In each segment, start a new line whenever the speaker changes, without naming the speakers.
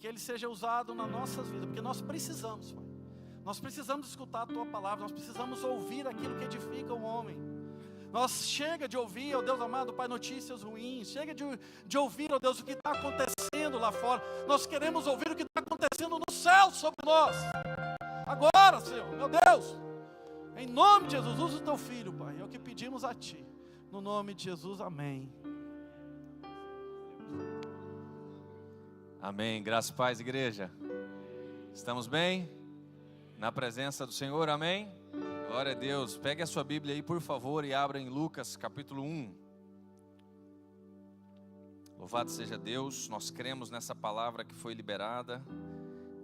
que Ele seja usado nas nossas vidas, porque nós precisamos, Pai. Nós precisamos escutar a Tua palavra, nós precisamos ouvir aquilo que edifica o homem. Chega de ouvir, ó Deus amado, Pai, notícias ruins. Chega de ouvir, ó Deus, o que está acontecendo lá fora. Nós queremos ouvir o que está acontecendo no céu sobre nós. Agora, Senhor, meu Deus, em nome de Jesus, usa o Teu Filho, Pai. É o que pedimos a Ti. No nome de Jesus, amém.
Amém. Graças e paz, igreja. Estamos bem? Na presença do Senhor, amém? Glória a Deus. Pegue a sua Bíblia aí, por favor, e abra em Lucas capítulo 1. Louvado seja Deus. Nós cremos nessa palavra que foi liberada.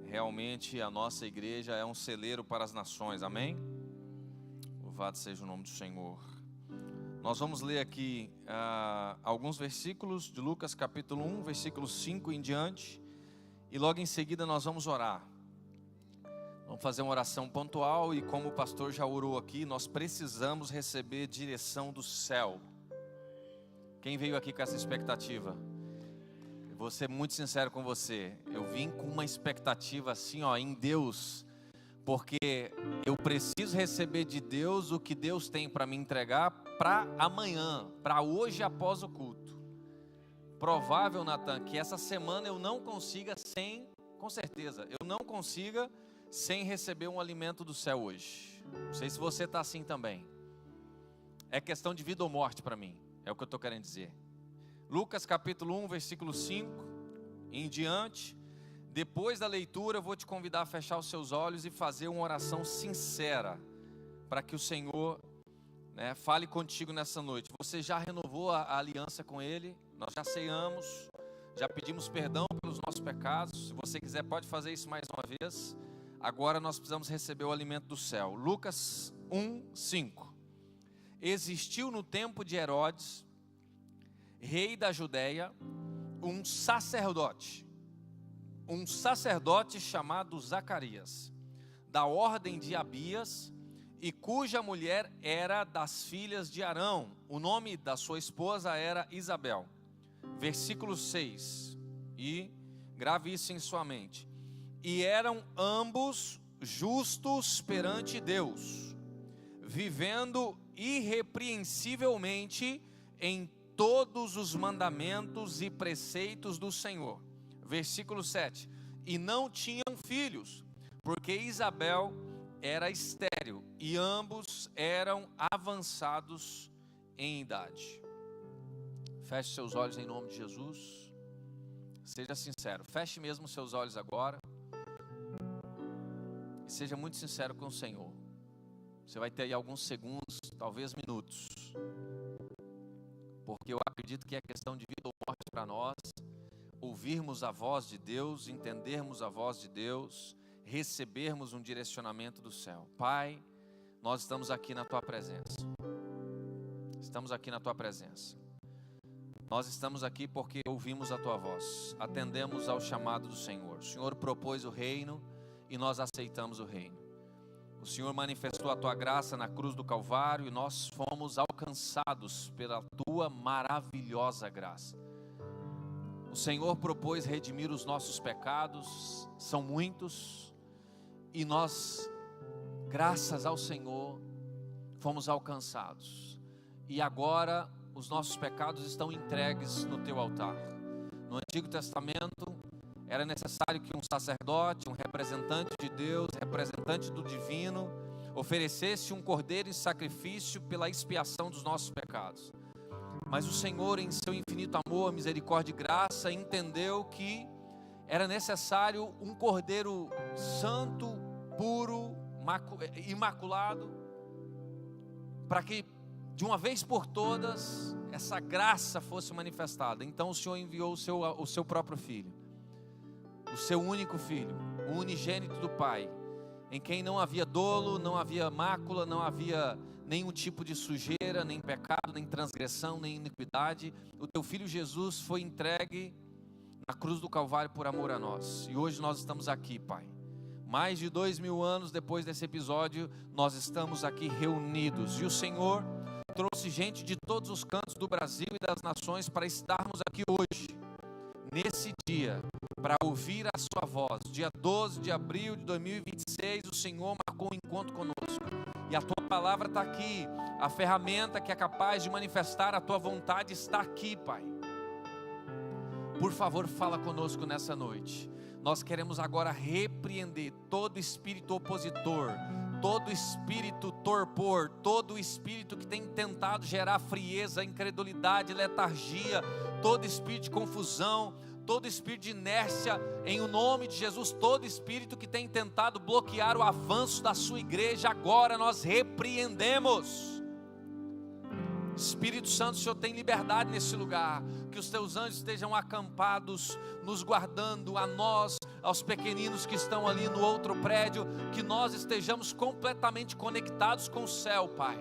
Realmente a nossa igreja é um celeiro para as nações, amém? Louvado seja o nome do Senhor. Nós vamos ler aqui alguns versículos de Lucas capítulo 1, versículo 5 em diante. E logo em seguida nós vamos orar. Vamos fazer uma oração pontual e como o pastor já orou aqui, nós precisamos receber direção do céu. Quem veio aqui com essa expectativa? Eu vou ser muito sincero com você. Eu vim com uma expectativa assim, em Deus. Porque eu preciso receber de Deus o que Deus tem para me entregar para amanhã, para hoje após o culto. Provável, Natan, que essa semana eu não consiga com certeza, eu não consiga sem receber um alimento do céu hoje. Não sei se você está assim também. É questão de vida ou morte para mim, é o que eu estou querendo dizer. Lucas capítulo 1, versículo 5 em diante. Depois da leitura eu vou te convidar a fechar os seus olhos e fazer uma oração sincera, para que o Senhor fale contigo nessa noite. Você já renovou a aliança com Ele, nós já ceamos, já pedimos perdão pelos nossos pecados. Se você quiser pode fazer isso mais uma vez. Agora nós precisamos receber o alimento do céu. Lucas 1, 5. Existiu no tempo de Herodes, rei da Judéia, um sacerdote chamado Zacarias, da ordem de Abias, e cuja mulher era das filhas de Arão. O nome da sua esposa era Isabel. Versículo 6, e grave isso em sua mente. E eram ambos justos perante Deus, vivendo irrepreensivelmente em todos os mandamentos e preceitos do Senhor. Versículo 7. E não tinham filhos, porque Isabel era estéril, e ambos eram avançados em idade. Feche seus olhos em nome de Jesus. Seja sincero, feche mesmo seus olhos agora. E seja muito sincero com o Senhor. Você vai ter aí alguns segundos, talvez minutos. Porque eu acredito que é questão de vida ou morte para nós. Ouvirmos a voz de Deus, entendermos a voz de Deus, recebermos um direcionamento do céu. Pai, nós estamos aqui na Tua presença. Estamos aqui na Tua presença. Nós estamos aqui porque ouvimos a Tua voz, atendemos ao chamado do Senhor. O Senhor propôs o reino e nós aceitamos o reino. O Senhor manifestou a Tua graça na cruz do Calvário e nós fomos alcançados pela Tua maravilhosa graça. O Senhor propôs redimir os nossos pecados, são muitos, e nós, graças ao Senhor, fomos alcançados. E agora os nossos pecados estão entregues no Teu altar. No Antigo Testamento era necessário que um sacerdote, um representante de Deus, representante do divino, oferecesse um cordeiro em sacrifício pela expiação dos nossos pecados. Mas o Senhor, em seu infinito amor, misericórdia e graça, entendeu que era necessário um cordeiro santo, puro, imaculado, para que de uma vez por todas essa graça fosse manifestada. Então o Senhor enviou o seu próprio Filho, o seu único Filho, o unigênito do Pai, em quem não havia dolo, não havia mácula, não havia nenhum tipo de sujeira, nem pecado, nem transgressão, nem iniquidade. O Teu Filho Jesus foi entregue na cruz do Calvário por amor a nós. E hoje nós estamos aqui, Pai. Mais de 2000 anos depois desse episódio, nós estamos aqui reunidos. E o Senhor trouxe gente de todos os cantos do Brasil e das nações para estarmos aqui hoje, nesse dia, para ouvir a sua voz. Dia 12 de abril de 2026, o Senhor marcou um encontro conosco. E a tua palavra está aqui. A ferramenta que é capaz de manifestar a tua vontade está aqui, Pai. Por favor, fala conosco nessa noite. Nós queremos agora repreender todo espírito opositor, todo espírito torpor, todo espírito que tem tentado gerar frieza, incredulidade, letargia, todo espírito de confusão, todo espírito de inércia, em o nome de Jesus, todo espírito que tem tentado bloquear o avanço da sua igreja, agora nós repreendemos. Espírito Santo, o Senhor tem liberdade nesse lugar, que os teus anjos estejam acampados, nos guardando, a nós, aos pequeninos que estão ali no outro prédio, que nós estejamos completamente conectados com o céu, Pai.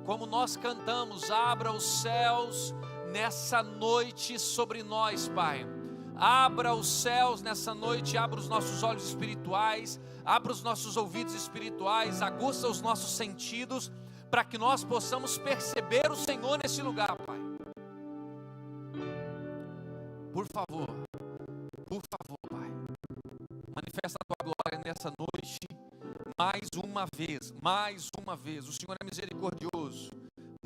Como nós cantamos, abra os céus nessa noite sobre nós, Pai. Abra os céus nessa noite, abra os nossos olhos espirituais, abra os nossos ouvidos espirituais, aguça os nossos sentidos, para que nós possamos perceber o Senhor nesse lugar, Pai. Por favor, Pai, manifesta a tua glória nessa noite, mais uma vez, o Senhor é misericordioso,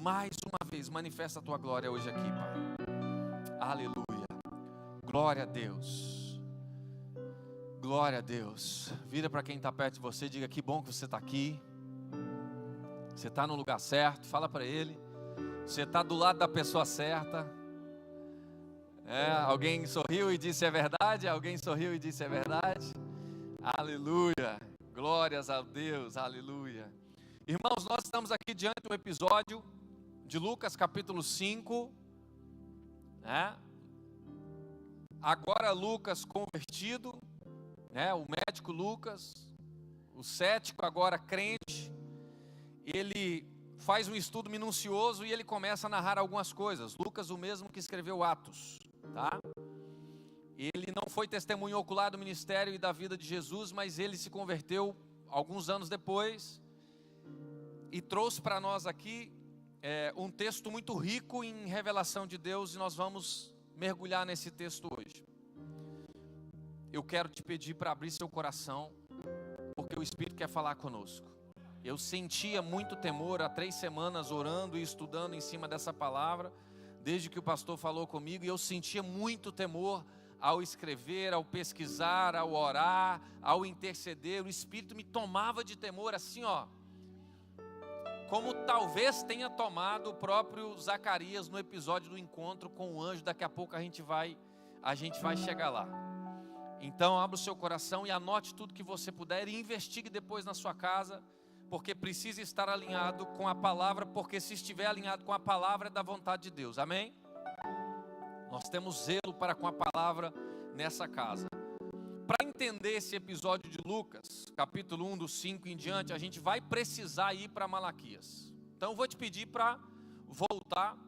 mais uma vez, manifesta a tua glória hoje aqui, Pai. Aleluia, glória a Deus, glória a Deus. Vira para quem está perto de você, diga: que bom que você está aqui. Você está no lugar certo, fala para ele. Você está do lado da pessoa certa. Alguém sorriu e disse é verdade. Alguém sorriu e disse é verdade. Aleluia, glórias a Deus, aleluia. Irmãos, nós estamos aqui diante de um episódio de Lucas capítulo 5. Agora Lucas convertido, o médico Lucas, o cético agora crente. Ele faz um estudo minucioso e ele começa a narrar algumas coisas. Lucas, o mesmo que escreveu Atos, tá? Ele não foi testemunho ocular do ministério e da vida de Jesus, mas ele se converteu alguns anos depois e trouxe para nós aqui um texto muito rico em revelação de Deus, e nós vamos mergulhar nesse texto hoje. Eu quero te pedir para abrir seu coração, porque o Espírito quer falar conosco. Eu sentia muito temor há 3 semanas orando e estudando em cima dessa palavra, desde que o pastor falou comigo, e eu sentia muito temor ao escrever, ao pesquisar, ao orar, ao interceder. O Espírito me tomava de temor assim, como talvez tenha tomado o próprio Zacarias no episódio do encontro com o anjo. Daqui a pouco a gente vai chegar lá. Então abra o seu coração e anote tudo que você puder e investigue depois na sua casa, porque precisa estar alinhado com a palavra, porque se estiver alinhado com a palavra é da vontade de Deus, amém? Nós temos zelo para com a palavra nessa casa. Para entender esse episódio de Lucas, capítulo 1, do 5 em diante, a gente vai precisar ir para Malaquias. Então eu vou te pedir para voltar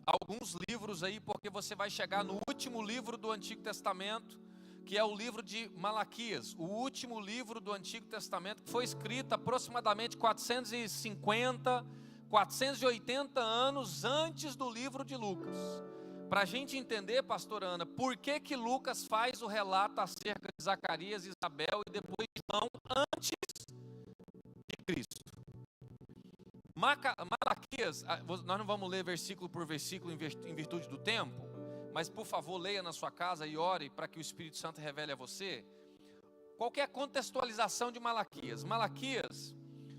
alguns livros aí, porque você vai chegar no último livro do Antigo Testamento, que é o livro de Malaquias, o último livro do Antigo Testamento, que foi escrito aproximadamente 450, 480 anos antes do livro de Lucas. Para a gente entender, pastor Ana, por que Lucas faz o relato acerca de Zacarias, Isabel e depois João antes de Cristo. Malaquias, nós não vamos ler versículo por versículo em virtude do tempo, mas por favor leia na sua casa e ore para que o Espírito Santo revele a você. Qual que é a contextualização de Malaquias? Malaquias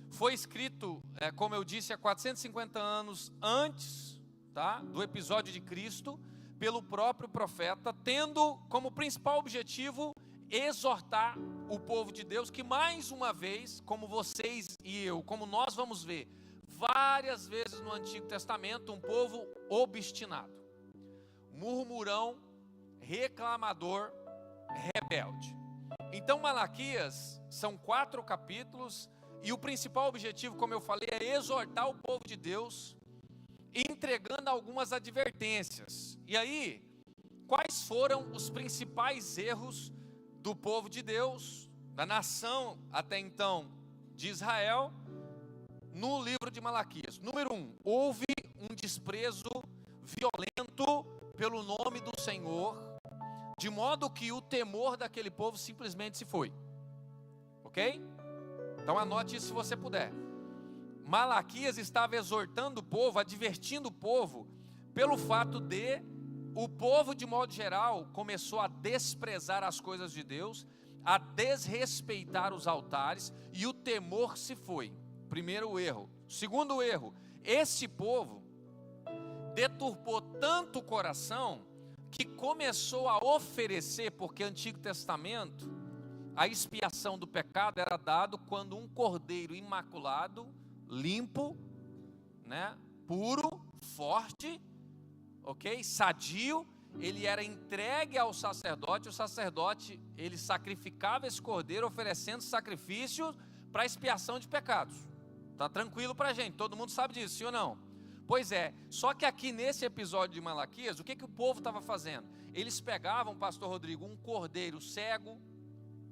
foi escrito, como eu disse, há 450 anos antes, do episódio de Cristo, pelo próprio profeta, tendo como principal objetivo exortar o povo de Deus, que mais uma vez, como vocês e eu, como nós vamos ver várias vezes no Antigo Testamento, um povo obstinado, murmurão, reclamador, rebelde. Então Malaquias são 4 capítulos, e o principal objetivo, como eu falei, é exortar o povo de Deus, entregando algumas advertências. E aí, quais foram os principais erros do povo de Deus, da nação até então de Israel, no livro de Malaquias? Número 1, houve um desprezo violento pelo nome do Senhor, de modo que o temor daquele povo simplesmente se foi. Ok? Então anote isso se você puder. Malaquias estava exortando o povo, advertindo o povo, pelo fato de o povo, de modo geral, começou a desprezar as coisas de Deus, a desrespeitar os altares, e o temor se foi. Primeiro erro. Segundo erro, esse povo deturpou tanto o coração que começou a oferecer, porque no Antigo Testamento a expiação do pecado era dado quando um cordeiro imaculado, limpo, né, puro, forte, ok, sadio, ele era entregue ao sacerdote. O sacerdote, ele sacrificava esse cordeiro, oferecendo sacrifícios para expiação de pecados. Tá tranquilo para a gente, todo mundo sabe disso, sim ou não? Pois é, só que aqui nesse episódio de Malaquias, o que o povo estava fazendo? Eles pegavam, pastor Rodrigo, um cordeiro cego,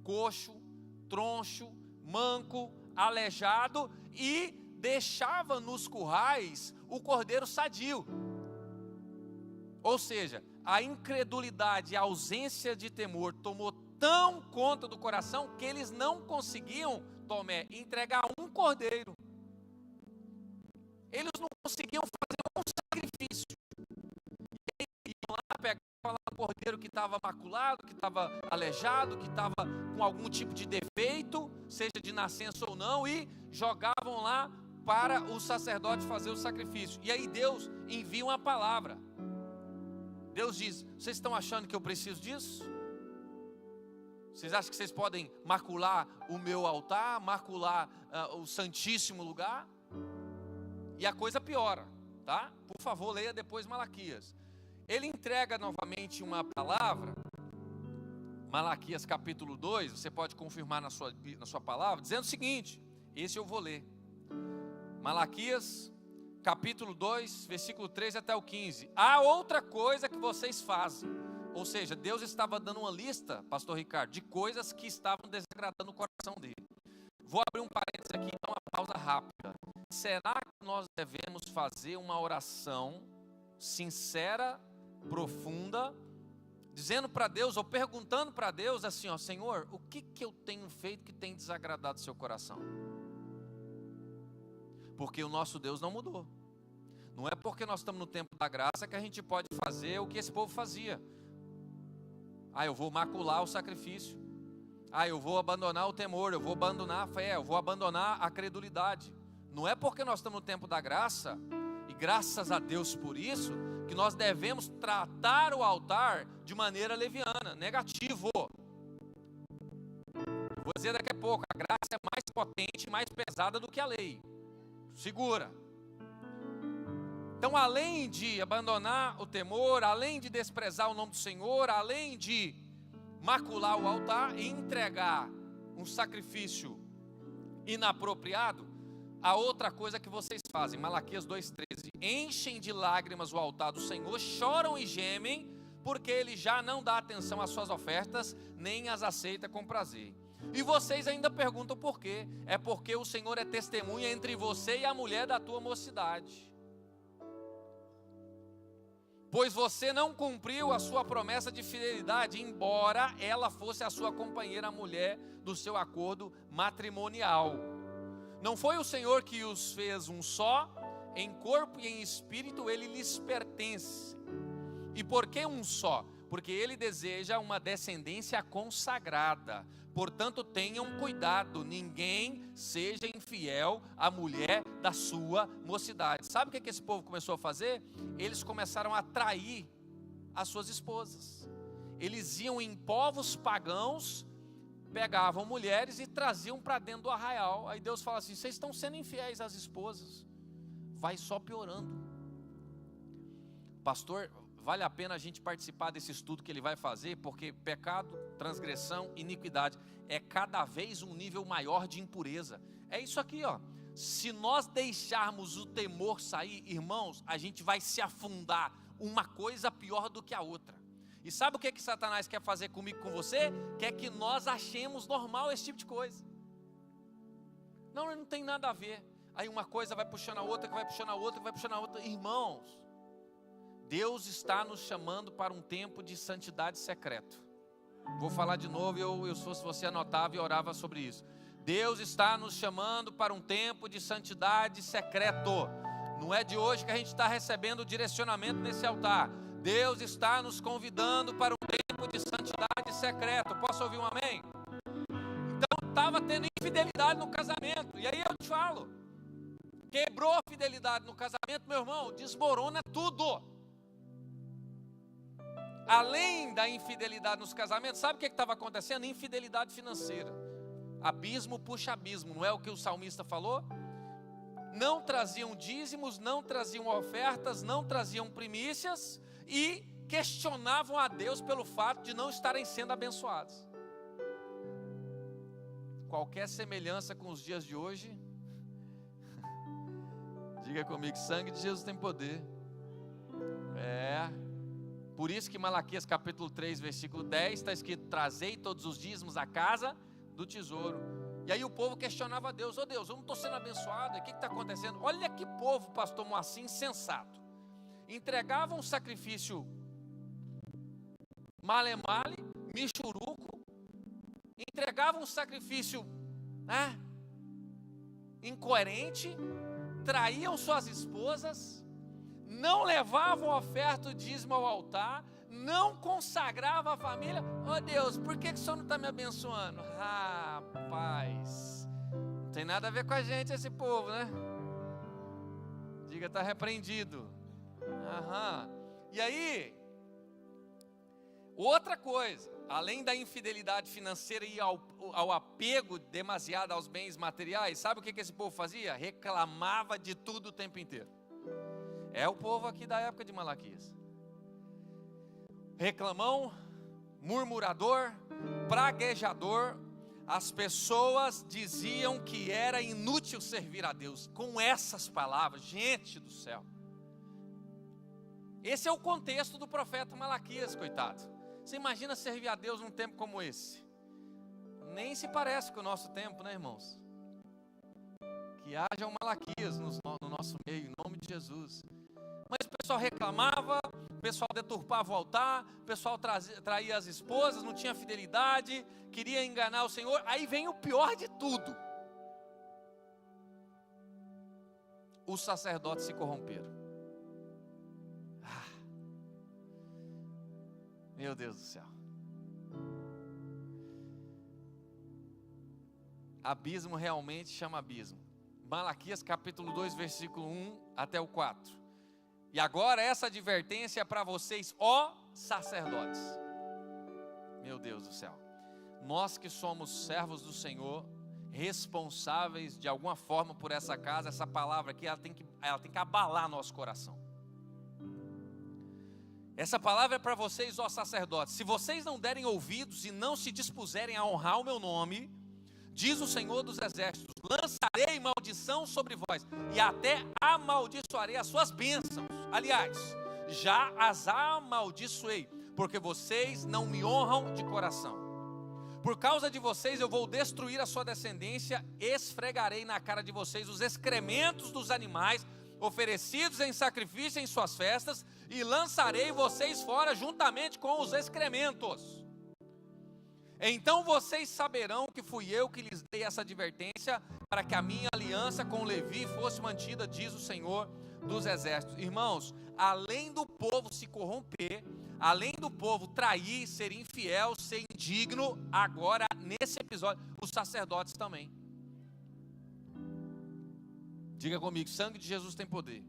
coxo, troncho, manco, aleijado, e deixava nos currais o cordeiro sadio. Ou seja, a incredulidade, a ausência de temor tomou tão conta do coração que eles não conseguiam, Tomé, entregar um cordeiro. Eles não conseguiam fazer um sacrifício. E iam lá, pegavam lá o cordeiro que estava maculado, que estava aleijado, que estava com algum tipo de defeito, seja de nascença ou não, e jogavam lá para o sacerdote fazer o sacrifício. E aí Deus envia uma palavra. Deus diz: vocês estão achando que eu preciso disso? Vocês acham que vocês podem macular o meu altar, macular o santíssimo lugar? E a coisa piora, tá? Por favor, leia depois Malaquias. Ele entrega novamente uma palavra, Malaquias capítulo 2, você pode confirmar na sua palavra, dizendo o seguinte, esse eu vou ler. Malaquias capítulo 2, versículo 13 até o 15. Há outra coisa que vocês fazem. Ou seja, Deus estava dando uma lista, pastor Ricardo, de coisas que estavam desagradando o coração dele. Vou abrir um parênteses aqui, então uma pausa rápida. Será que nós devemos fazer uma oração sincera, profunda, dizendo para Deus, ou perguntando para Deus assim, ó, Senhor, o que eu tenho feito que tem desagradado o seu coração? Porque o nosso Deus não mudou. Não é porque nós estamos no tempo da graça que a gente pode fazer o que esse povo fazia. Eu vou macular o sacrifício. Eu vou abandonar o temor, eu vou abandonar a fé, eu vou abandonar a credulidade. Não é porque nós estamos no tempo da graça, e graças a Deus por isso, que nós devemos tratar o altar de maneira leviana, negativo. Eu vou dizer daqui a pouco, a graça é mais potente, mais pesada do que a lei. Segura. Então, além de abandonar o temor, além de desprezar o nome do Senhor, além de macular o altar e entregar um sacrifício inapropriado, a outra coisa que vocês fazem, Malaquias 2,13, enchem de lágrimas o altar do Senhor, choram e gemem, porque Ele já não dá atenção às suas ofertas, nem as aceita com prazer. E vocês ainda perguntam por quê? É porque o Senhor é testemunha entre você e a mulher da tua mocidade. Pois você não cumpriu a sua promessa de fidelidade, embora ela fosse a sua companheira, a mulher do seu acordo matrimonial. Não foi o Senhor que os fez um só, em corpo e em espírito ele lhes pertence. E por que um só? Porque ele deseja uma descendência consagrada. Portanto, tenham cuidado, ninguém seja infiel à mulher da sua mocidade. Sabe o que esse povo começou a fazer? Eles começaram a trair as suas esposas. Eles iam em povos pagãos, pegavam mulheres e traziam para dentro do arraial. Aí Deus fala assim, vocês estão sendo infiéis às esposas. Vai só piorando. Pastor, vale a pena a gente participar desse estudo que ele vai fazer, porque pecado, transgressão, iniquidade é cada vez um nível maior de impureza. É isso aqui, ó. Se nós deixarmos o temor sair, irmãos, a gente vai se afundar, uma coisa pior do que a outra. E sabe o que Satanás quer fazer comigo, com você? Quer que nós achemos normal esse tipo de coisa. Não tem nada a ver. Aí uma coisa vai puxando a outra, que vai puxando a outra, que vai puxando a outra. Irmãos, Deus está nos chamando para um tempo de santidade secreto. Vou falar de novo, eu se fosse você anotava e orava sobre isso. Deus está nos chamando para um tempo de santidade secreto. Não é de hoje que a gente está recebendo direcionamento nesse altar. Deus está nos convidando para um tempo de santidade secreto. Posso ouvir um amém? Então estava tendo infidelidade no casamento. E aí eu te falo, quebrou a fidelidade no casamento, meu irmão, desmorona tudo. Além da infidelidade nos casamentos, sabe o que estava acontecendo? Infidelidade financeira. Abismo puxa abismo, não é o que o salmista falou? Não traziam dízimos, não traziam ofertas, não traziam primícias e questionavam a Deus pelo fato de não estarem sendo abençoados. Qualquer semelhança com os dias de hoje, diga comigo, sangue de Jesus tem poder. Por isso que Malaquias capítulo 3, versículo 10, está escrito: trazei todos os dízimos à casa do tesouro. E aí o povo questionava a Deus: ô Deus, eu não estou sendo abençoado, o que está acontecendo? Olha que povo, pastor Moacir, insensato. Entregavam um sacrifício male-male, michuruco, entregavam um sacrifício incoerente, traíam suas esposas, não levavam oferta o dízimo ao altar, não consagrava a família. Ó Deus, por que o Senhor não está me abençoando? Rapaz, não tem nada a ver com a gente esse povo, né? Diga, está repreendido. E aí, outra coisa, além da infidelidade financeira e ao apego demasiado aos bens materiais, sabe o que esse povo fazia? Reclamava de tudo o tempo inteiro. É o povo aqui da época de Malaquias. Reclamão, murmurador, praguejador. As pessoas diziam que era inútil servir a Deus. Com essas palavras, gente do céu. Esse é o contexto do profeta Malaquias, coitado. Você imagina servir a Deus num tempo como esse? Nem se parece com o nosso tempo, né, irmãos? Que haja um Malaquias no nosso meio, em nome de Jesus. Mas o pessoal reclamava, o pessoal deturpava o altar, o pessoal traía as esposas, não tinha fidelidade, queria enganar o Senhor. Aí vem o pior de tudo: os sacerdotes se corromperam. Meu Deus do céu. Abismo realmente chama abismo. Malaquias capítulo 2, versículo 1 até o 4. E agora essa advertência é para vocês, ó sacerdotes. Meu Deus do céu. Nós que somos servos do Senhor, responsáveis de alguma forma por essa casa, essa palavra aqui, ela tem que abalar nosso coração. Essa palavra é para vocês, ó sacerdotes. Se vocês não derem ouvidos e não se dispuserem a honrar o meu nome, diz o Senhor dos Exércitos, lançarei maldição sobre vós, e até amaldiçoarei as suas bênçãos. Aliás, já as amaldiçoei, porque vocês não me honram de coração. Por causa de vocês eu vou destruir a sua descendência, esfregarei na cara de vocês os excrementos dos animais oferecidos em sacrifício em suas festas, e lançarei vocês fora juntamente com os excrementos. Então vocês saberão que fui eu que lhes dei essa advertência, para que a minha aliança com Levi fosse mantida, diz o Senhor dos Exércitos. Irmãos, além do povo se corromper, além do povo trair, ser infiel, ser indigno, agora nesse episódio, os sacerdotes também. Diga comigo, sangue de Jesus tem poder.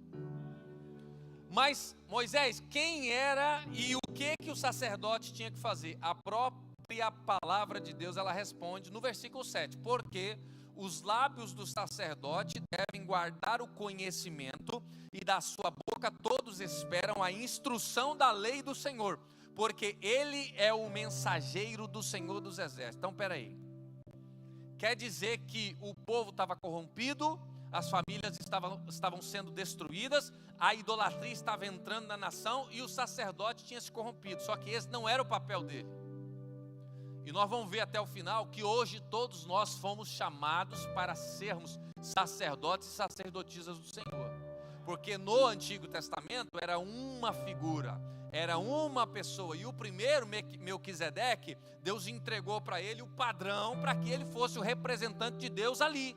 Mas Moisés, quem era e o que o sacerdote tinha que fazer? A própria palavra de Deus, ela responde no versículo 7, porque os lábios do sacerdote devem guardar o conhecimento, e da sua boca todos esperam a instrução da lei do Senhor, porque ele é o mensageiro do Senhor dos Exércitos. Então peraí, quer dizer que o povo estava corrompido, as famílias estavam sendo destruídas, a idolatria estava entrando na nação e o sacerdote tinha se corrompido, só que esse não era o papel dele. E nós vamos ver até o final que hoje todos nós fomos chamados para sermos sacerdotes e sacerdotisas do Senhor. Porque no Antigo Testamento era uma figura, era uma pessoa. E o primeiro, Melquisedeque, Deus entregou para ele o padrão para que ele fosse o representante de Deus ali.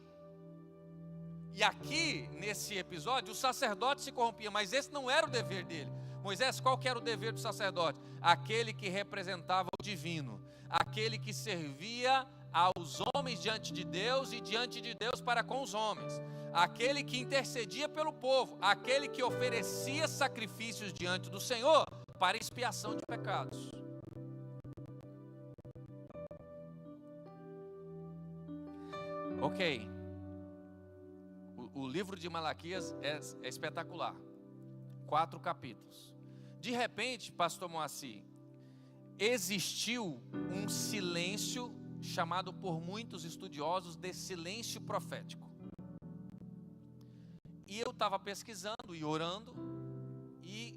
E aqui, nesse episódio, o sacerdote se corrompia, mas esse não era o dever dele. Moisés, qual que era o dever do sacerdote? Aquele que representava o divino, aquele que servia aos homens diante de Deus e diante de Deus para com os homens, aquele que intercedia pelo povo, aquele que oferecia sacrifícios diante do Senhor para expiação de pecados. Ok, o livro de Malaquias é espetacular, 4 capítulos. De repente, pastor Moacir, existiu um silêncio chamado por muitos estudiosos de silêncio profético. E eu estava pesquisando e orando, e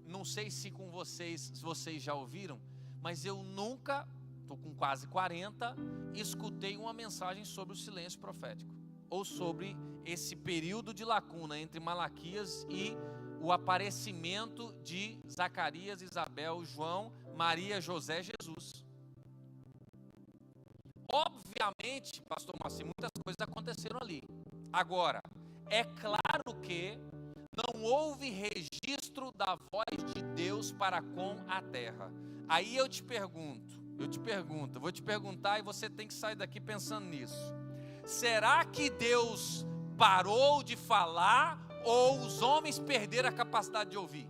não sei se com vocês já ouviram, mas eu nunca, estou com quase 40, escutei uma mensagem sobre o silêncio profético, ou sobre esse período de lacuna entre Malaquias e o aparecimento de Zacarias, Isabel, João, Maria, José, Jesus. Obviamente, pastor Moacir, muitas coisas aconteceram ali. Agora, é claro que não houve registro da voz de Deus para com a terra. Aí eu vou te perguntar e você tem que sair daqui pensando nisso. Será que Deus parou de falar ou os homens perderam a capacidade de ouvir?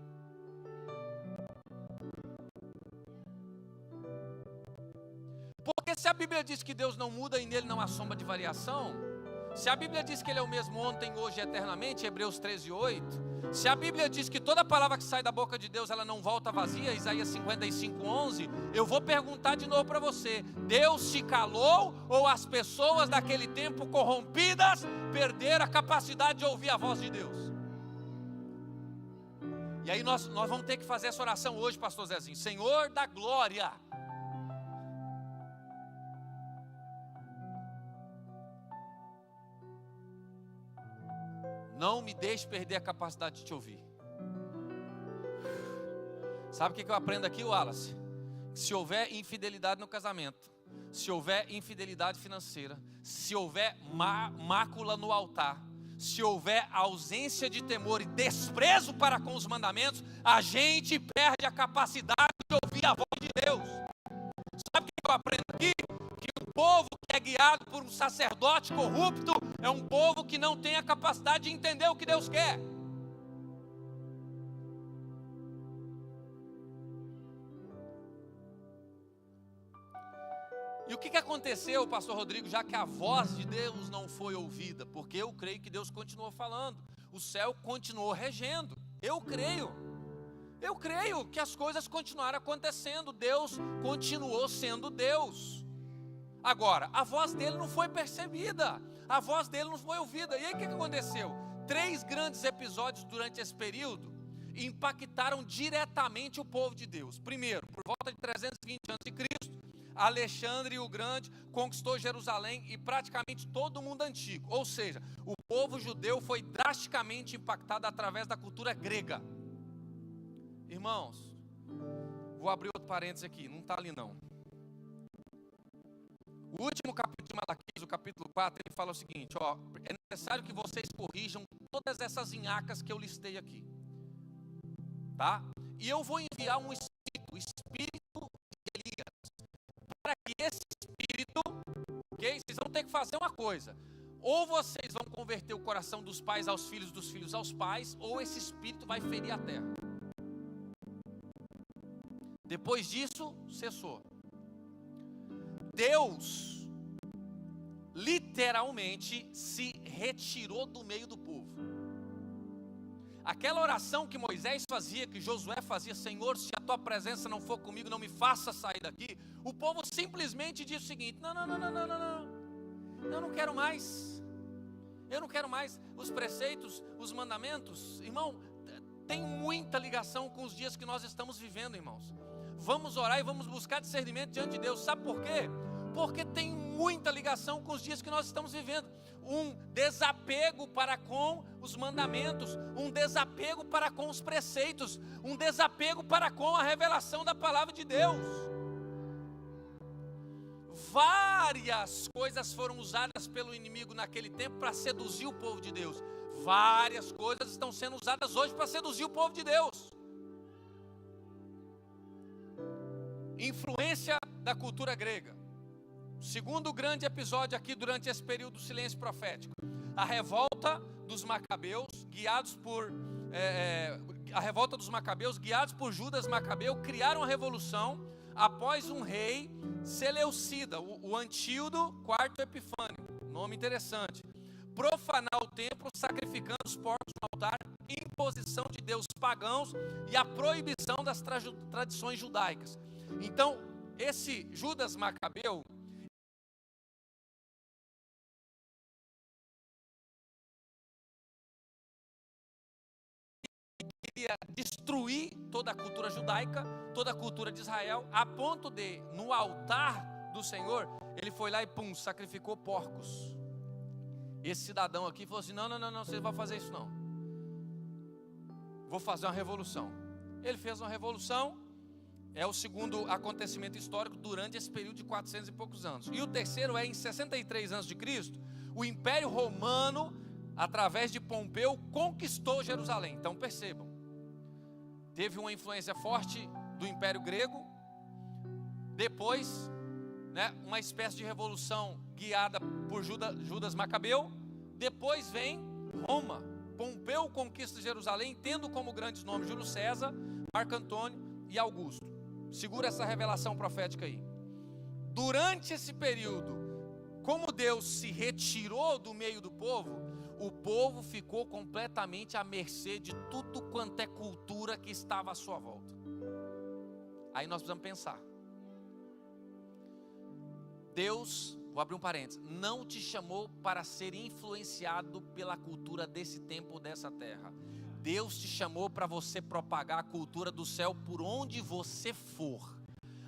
Porque se a Bíblia diz que Deus não muda e nele não há sombra de variação, se a Bíblia diz que Ele é o mesmo ontem, hoje e eternamente, Hebreus 13:8, se a Bíblia diz que toda palavra que sai da boca de Deus, ela não volta vazia, Isaías 55:11, eu vou perguntar de novo para você, Deus se calou ou as pessoas daquele tempo corrompidas perderam a capacidade de ouvir a voz de Deus? E aí nós vamos ter que fazer essa oração hoje, pastor Zezinho, Senhor da glória, não me deixe perder a capacidade de te ouvir. Sabe o que eu aprendo aqui, Wallace? Se houver infidelidade no casamento, se houver infidelidade financeira, se houver mácula no altar, se houver ausência de temor e desprezo para com os mandamentos, a gente perde a capacidade de ouvir a voz de Deus. Sabe o que eu aprendo aqui? Que o povo que é guiado por um sacerdote corrupto é um povo que não tem a capacidade de entender o que Deus quer. E o que aconteceu, pastor Rodrigo, já que a voz de Deus não foi ouvida? Porque eu creio que Deus continuou falando, o céu continuou regendo, eu creio que as coisas continuaram acontecendo, Deus continuou sendo Deus. Agora, a voz dele não foi percebida, a voz dele não foi ouvida. E aí o que aconteceu? 3 grandes episódios durante esse período impactaram diretamente o povo de Deus. Primeiro, por volta de 320 a.C., Alexandre o Grande conquistou Jerusalém e praticamente todo o mundo antigo. Ou seja, o povo judeu foi drasticamente impactado através da cultura grega. Irmãos, vou abrir outro parênteses aqui, não está ali não. O último capítulo de Malaquias, o capítulo 4, ele fala o seguinte, ó, é necessário que vocês corrijam todas essas inhacas que eu listei aqui, tá? E eu vou enviar um espírito, o espírito de Elias, para que esse espírito, ok? Vocês vão ter que fazer uma coisa, ou vocês vão converter o coração dos pais aos filhos, dos filhos aos pais, ou esse espírito vai ferir a terra. Depois disso, cessou. Deus literalmente se retirou do meio do povo. Aquela oração que Moisés fazia, que Josué fazia, Senhor, se a tua presença não for comigo, não me faça sair daqui. O povo simplesmente disse o seguinte: não, eu não quero mais. Eu não quero mais os preceitos, os mandamentos. Irmão, tem muita ligação com os dias que nós estamos vivendo, irmãos. Vamos orar e vamos buscar discernimento diante de Deus. Sabe por quê? Porque tem muita ligação com os dias que nós estamos vivendo. Um desapego para com os mandamentos, um desapego para com os preceitos, um desapego para com a revelação da palavra de Deus. Várias coisas foram usadas pelo inimigo naquele tempo para seduzir o povo de Deus. Várias coisas estão sendo usadas hoje para seduzir o povo de Deus. Influência da cultura grega. Segundo grande episódio aqui durante esse período do silêncio profético. A revolta dos Macabeus, guiados por Judas Macabeu, criaram a revolução após um rei Seleucida, o Antíoco IV Epifânio, nome interessante. Profanar o templo, sacrificando os porcos no altar, imposição de deuses pagãos e a proibição das tradições judaicas. Então, esse Judas Macabeu queria destruir toda a cultura judaica, toda a cultura de Israel, a ponto de, no altar do Senhor, ele foi lá e sacrificou porcos. Esse cidadão aqui falou assim: não, você não vai fazer isso não. Vou fazer uma revolução. Ele fez uma revolução. É o segundo acontecimento histórico durante esse período de 400 e poucos anos. E o terceiro é em 63 a.C., o Império Romano, através de Pompeu, conquistou Jerusalém. Então percebam, teve uma influência forte do Império Grego. Depois, uma espécie de revolução guiada por Judas Macabeu. Depois vem Roma. Pompeu conquista Jerusalém, tendo como grandes nomes Júlio César, Marco Antônio e Augusto. Segura essa revelação profética aí. Durante esse período, como Deus se retirou do meio do povo, o povo ficou completamente à mercê de tudo quanto é cultura que estava à sua volta. Aí nós precisamos pensar. Deus, vou abrir um parênteses, não te chamou para ser influenciado pela cultura desse tempo, dessa terra. Deus te chamou para você propagar a cultura do céu por onde você for.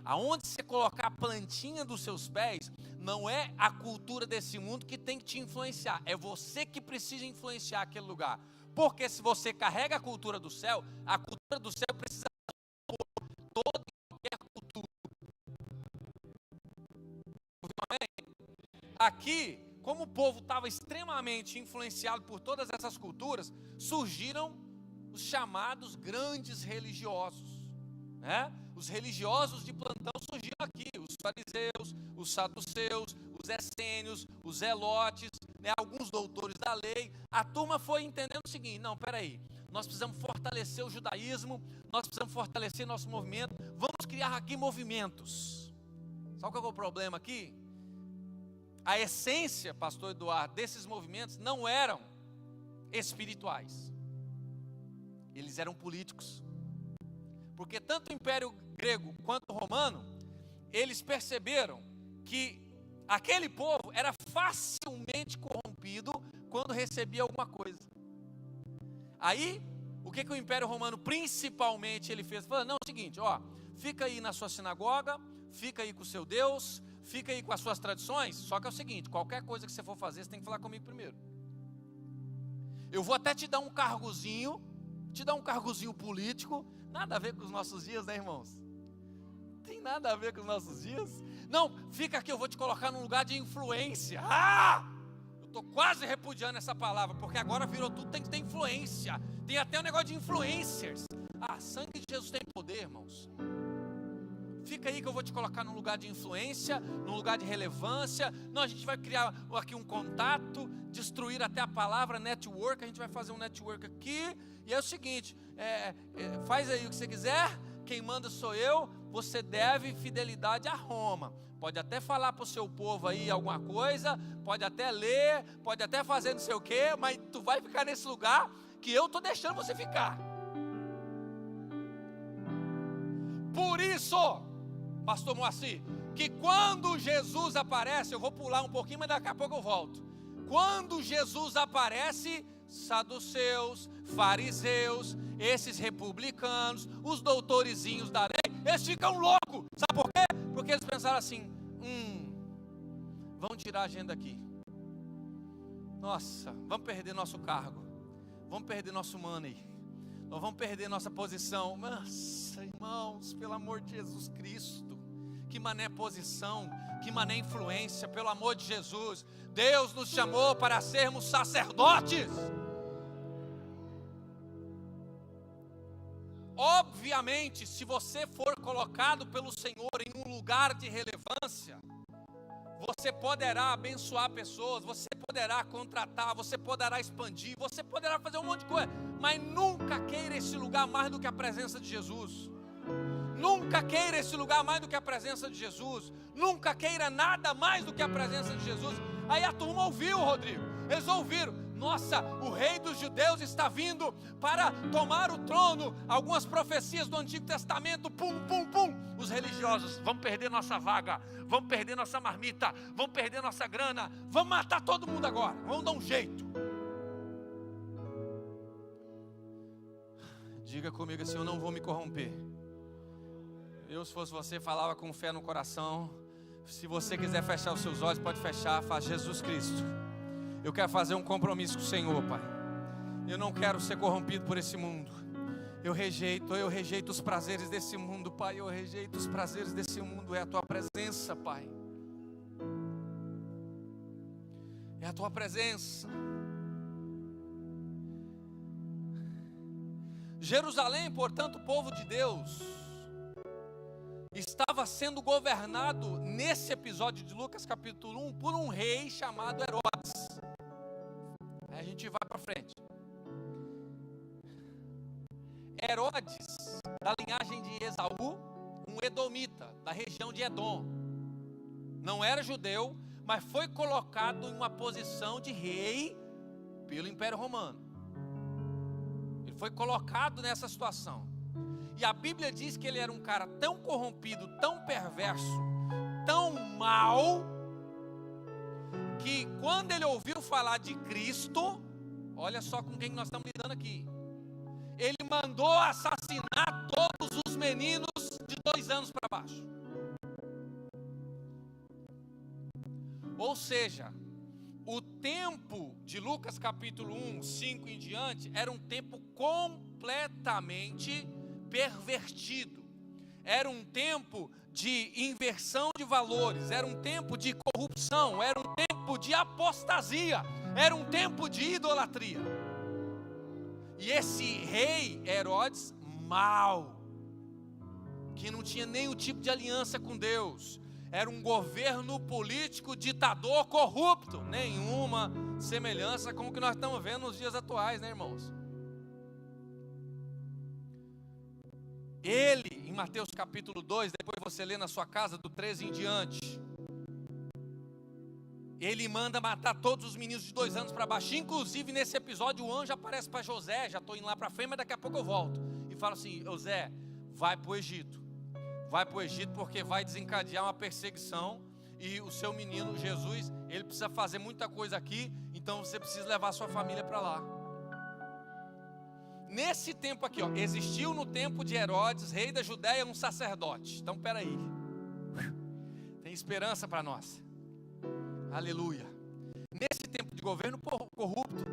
Aonde você colocar a plantinha dos seus pés, não é a cultura desse mundo que tem que te influenciar, é você que precisa influenciar aquele lugar. Porque se você carrega a cultura do céu precisa toda e qualquer cultura. Aqui, como o povo estava extremamente influenciado por todas essas culturas, surgiram os chamados grandes religiosos, Os religiosos de plantão surgiram aqui, os fariseus, os saduceus, os essênios, os zelotes, alguns doutores da lei. A turma foi entendendo o seguinte: não, peraí, nós precisamos fortalecer o judaísmo, nós precisamos fortalecer nosso movimento, vamos criar aqui movimentos. Sabe qual é o problema aqui? A essência, pastor Eduardo, desses movimentos não eram espirituais, eles eram políticos. Porque tanto o Império Grego quanto o Romano, eles perceberam que aquele povo era facilmente corrompido quando recebia alguma coisa. Aí, o que o Império Romano principalmente ele fez? Falou: não, é o seguinte, fica aí na sua sinagoga, fica aí com o seu Deus, fica aí com as suas tradições, só que é o seguinte, qualquer coisa que você for fazer, você tem que falar comigo primeiro. Eu vou até te dar um cargozinho político, nada a ver com os nossos dias, né, irmãos? Tem nada a ver com os nossos dias. Não, fica aqui, eu vou te colocar num lugar de influência. Eu estou quase repudiando essa palavra, porque agora virou tudo, tem que ter influência. Tem até um negócio de influencers. Sangue de Jesus tem poder, irmãos. Fica aí que eu vou te colocar num lugar de influência, num lugar de relevância. Não, a gente vai criar aqui um contato, destruir até a palavra network. A gente vai fazer um network aqui. E é o seguinte, faz aí o que você quiser, quem manda sou eu, você deve fidelidade a Roma. Pode até falar para o seu povo aí alguma coisa, pode até ler, pode até fazer não sei o que, mas tu vai ficar nesse lugar que eu estou deixando você ficar. Por isso, pastor Moacir, que quando Jesus aparece, eu vou pular um pouquinho, mas daqui a pouco eu volto. Quando Jesus aparece, saduceus, fariseus, esses republicanos, os doutorizinhos da lei, eles ficam loucos. Sabe por quê? Porque eles pensaram assim: vão tirar a gente daqui. Nossa, vamos perder nosso cargo, vamos perder nosso money, nós vamos perder nossa posição. Nossa, irmãos, pelo amor de Jesus Cristo, que mané posição, que mané influência, pelo amor de Jesus. Deus nos chamou para sermos sacerdotes. Obviamente, se você for colocado pelo Senhor em um lugar de relevância, você poderá abençoar pessoas, você poderá contratar, você poderá expandir, você poderá fazer um monte de coisa, mas nunca queira esse lugar mais do que a presença de Jesus. Nunca queira esse lugar mais do que a presença de Jesus. Nunca queira nada mais do que a presença de Jesus. Aí a turma ouviu, Rodrigo, eles ouviram: nossa, o rei dos judeus está vindo para tomar o trono. Algumas profecias do Antigo Testamento, pum, pum, pum. Os religiosos: vamos perder nossa vaga, vamos perder nossa marmita, vamos perder nossa grana, vamos matar todo mundo agora, vamos dar um jeito. Diga comigo assim: eu não vou me corromper. Eu, se fosse você, falava com fé no coração. Se você quiser fechar os seus olhos, pode fechar. Faz: Jesus Cristo, eu quero fazer um compromisso com o Senhor, Pai. Eu não quero ser corrompido por esse mundo. Eu rejeito os prazeres desse mundo, Pai. Eu rejeito os prazeres desse mundo. É a Tua presença, Pai. É a Tua presença. Jerusalém, portanto, o povo de Deus estava sendo governado nesse episódio de Lucas capítulo 1 por um rei chamado Herodes. Aí a gente vai para frente. Herodes, da linhagem de Esaú, um edomita, da região de Edom. Não era judeu, mas foi colocado em uma posição de rei pelo Império Romano. Ele foi colocado nessa situação. E a Bíblia diz que ele era um cara tão corrompido, tão perverso, tão mau, que quando ele ouviu falar de Cristo, olha só com quem nós estamos lidando aqui, ele mandou assassinar todos os meninos de 2 anos para baixo. Ou seja, o tempo de Lucas capítulo 1, 5 em diante, era um tempo completamente pervertido. Era um tempo de inversão de valores, era um tempo de corrupção, era um tempo de apostasia, era um tempo de idolatria. E esse rei Herodes, mau, que não tinha nenhum tipo de aliança com Deus, era um governo político, ditador, corrupto. Nenhuma semelhança com o que nós estamos vendo nos dias atuais, né, irmãos? Ele, em Mateus capítulo 2, depois você lê na sua casa do 13 em diante, ele manda matar todos os meninos de 2 anos para baixo. Inclusive nesse episódio o anjo aparece para José, já estou indo lá para frente, mas daqui a pouco eu volto, e fala assim: José, vai para o Egito. Vai para o Egito porque vai desencadear uma perseguição, e o seu menino Jesus, ele precisa fazer muita coisa aqui, então você precisa levar a sua família para lá. Nesse tempo aqui, ó, existiu no tempo de Herodes, rei da Judéia, um sacerdote. Então peraí, tem esperança para nós. Aleluia. Nesse tempo de governo corrupto,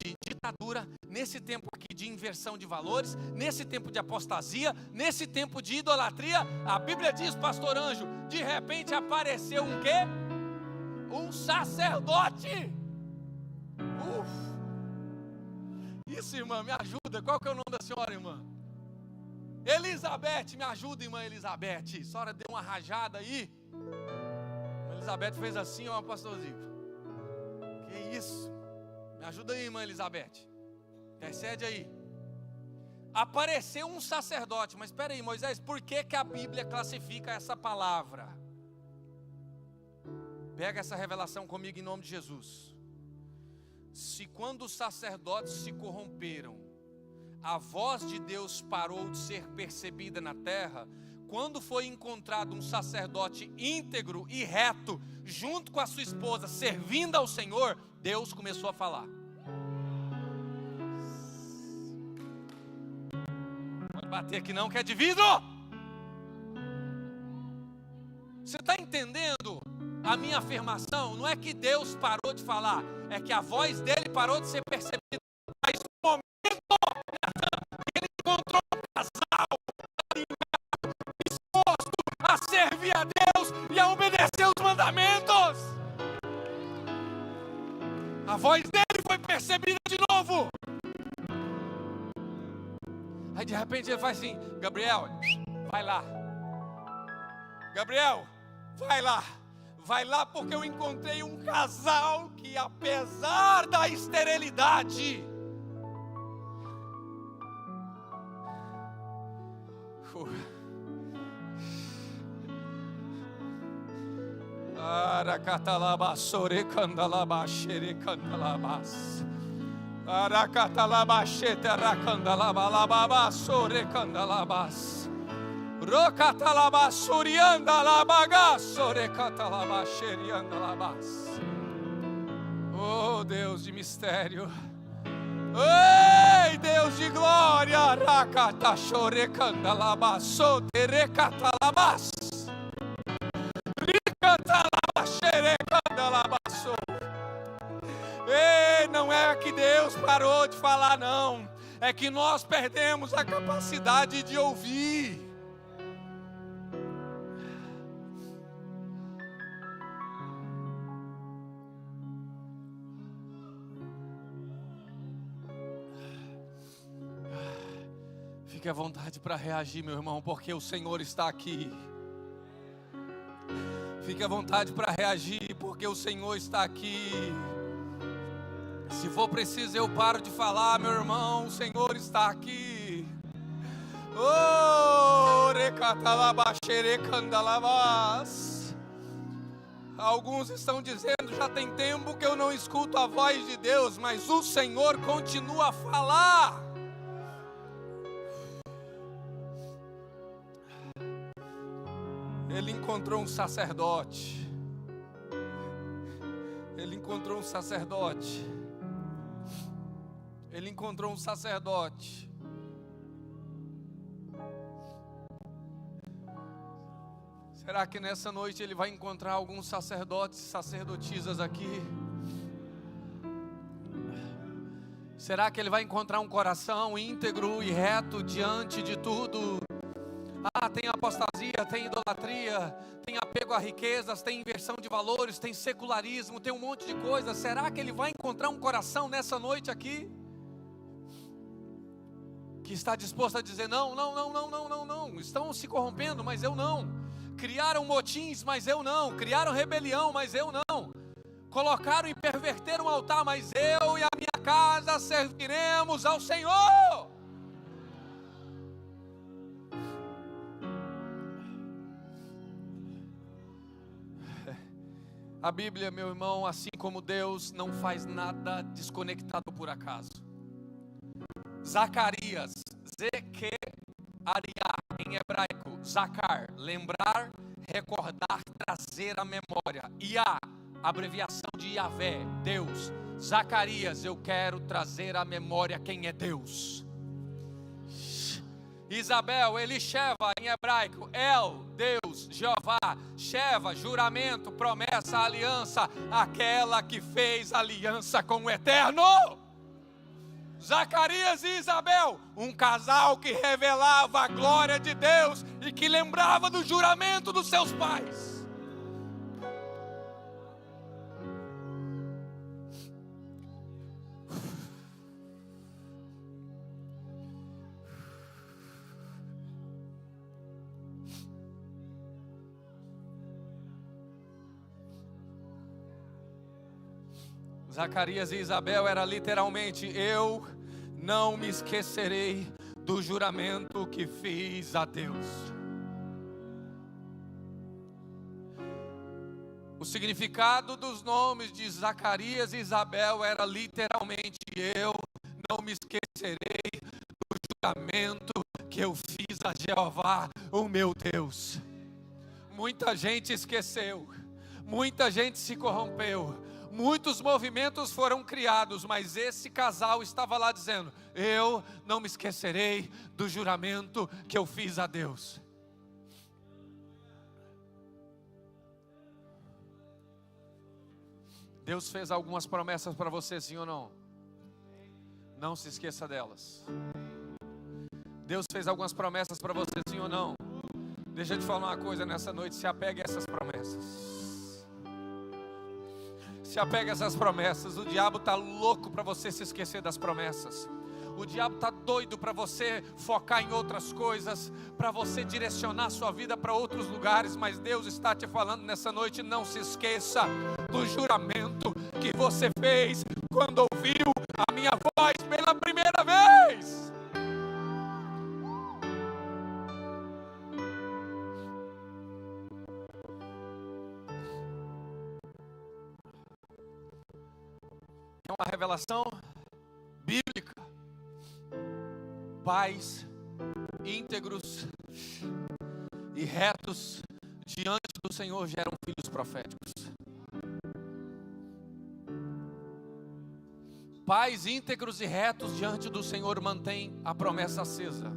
de ditadura, nesse tempo aqui de inversão de valores, nesse tempo de apostasia, nesse tempo de idolatria, a Bíblia diz, pastor Anjo, de repente apareceu um quê? Um sacerdote. Isso, irmã, me ajuda. Qual que é o nome da senhora, irmã? Elizabeth, me ajuda, irmã Elizabeth. A senhora deu uma rajada aí. A Elizabeth fez assim, ó, pastorzinho. Que isso? Me ajuda aí, irmã Elizabeth. Intercede aí. Apareceu um sacerdote. Mas espera aí, Moisés, por que que a Bíblia classifica essa palavra? Pega essa revelação comigo em nome de Jesus. Se quando os sacerdotes se corromperam, a voz de Deus parou de ser percebida na terra, quando foi encontrado um sacerdote íntegro e reto, junto com a sua esposa, servindo ao Senhor, Deus começou a falar. Pode bater aqui não, que é de vidro. Você está entendendo A minha afirmação não é que Deus parou de falar, é que a voz dele parou de ser percebida. Mas no momento que ele encontrou um casal disposto a servir a Deus e a obedecer os mandamentos, a voz dele foi percebida de novo. Aí de repente ele faz assim: Gabriel, vai lá. Gabriel, vai lá. Vai lá porque eu encontrei um casal que, apesar da esterilidade, oh Deus de mistério, ei Deus de glória, ei, não é que Deus parou de falar, não, é que nós perdemos a capacidade de ouvir. Fique à vontade para reagir, meu irmão, porque o Senhor está aqui. Fique à vontade para reagir, porque o Senhor está aqui. Se for preciso eu paro de falar, meu irmão, o Senhor está aqui. Oh, recatalabaxerecandalabas. Alguns estão dizendo, já tem tempo que eu não escuto a voz de Deus, mas o Senhor continua a falar. Ele encontrou um sacerdote. Ele encontrou um sacerdote. Ele encontrou um sacerdote. Será que nessa noite ele vai encontrar alguns sacerdotes e sacerdotisas aqui? Será que ele vai encontrar um coração íntegro e reto diante de tudo? Ah, tem apostasia, tem idolatria, tem apego a riquezas, tem inversão de valores, tem secularismo, tem um monte de coisa. Será que ele vai encontrar um coração nessa noite aqui? Que está disposto a dizer, não, estão se corrompendo, mas eu não. Criaram motins, mas eu não. Criaram rebelião, mas eu não. Colocaram e perverteram o altar, mas eu e a minha casa serviremos ao Senhor. A Bíblia, meu irmão, assim como Deus, não faz nada desconectado por acaso. Zacarias, Zequariah, em hebraico, Zacar, lembrar, recordar, trazer à memória. Iá, abreviação de Yahvé, Deus. Zacarias, eu quero trazer à memória quem é Deus. Isabel, Elisheva, em hebraico, El, Deus, Jeová, Sheva, juramento, promessa, aliança, aquela que fez aliança com o Eterno. Zacarias e Isabel, um casal que revelava a glória de Deus e que lembrava do juramento dos seus pais. Zacarias e Isabel era literalmente, eu não me esquecerei do juramento que fiz a Deus. O significado dos nomes de Zacarias e Isabel era literalmente, eu não me esquecerei do juramento que eu fiz a Jeová, o meu Deus. Muita gente esqueceu, muita gente se corrompeu, muitos movimentos foram criados, mas esse casal estava lá dizendo, eu não me esquecerei do juramento que eu fiz a Deus. Deus fez algumas promessas para você, sim ou não? Não se esqueça delas. Deus fez algumas promessas para você, sim ou não? Deixa eu te falar uma coisa nessa noite, se apegue a essas promessas. Se apegue a essas promessas. O diabo está louco para você se esquecer das promessas. O diabo está doido para você focar em outras coisas, para você direcionar sua vida para outros lugares. Mas Deus está te falando nessa noite, não se esqueça do juramento que você fez quando ouviu a minha voz pela primeira vez. É uma revelação bíblica. Pais íntegros e retos diante do Senhor geram filhos proféticos. Pais íntegros e retos diante do Senhor mantêm a promessa acesa.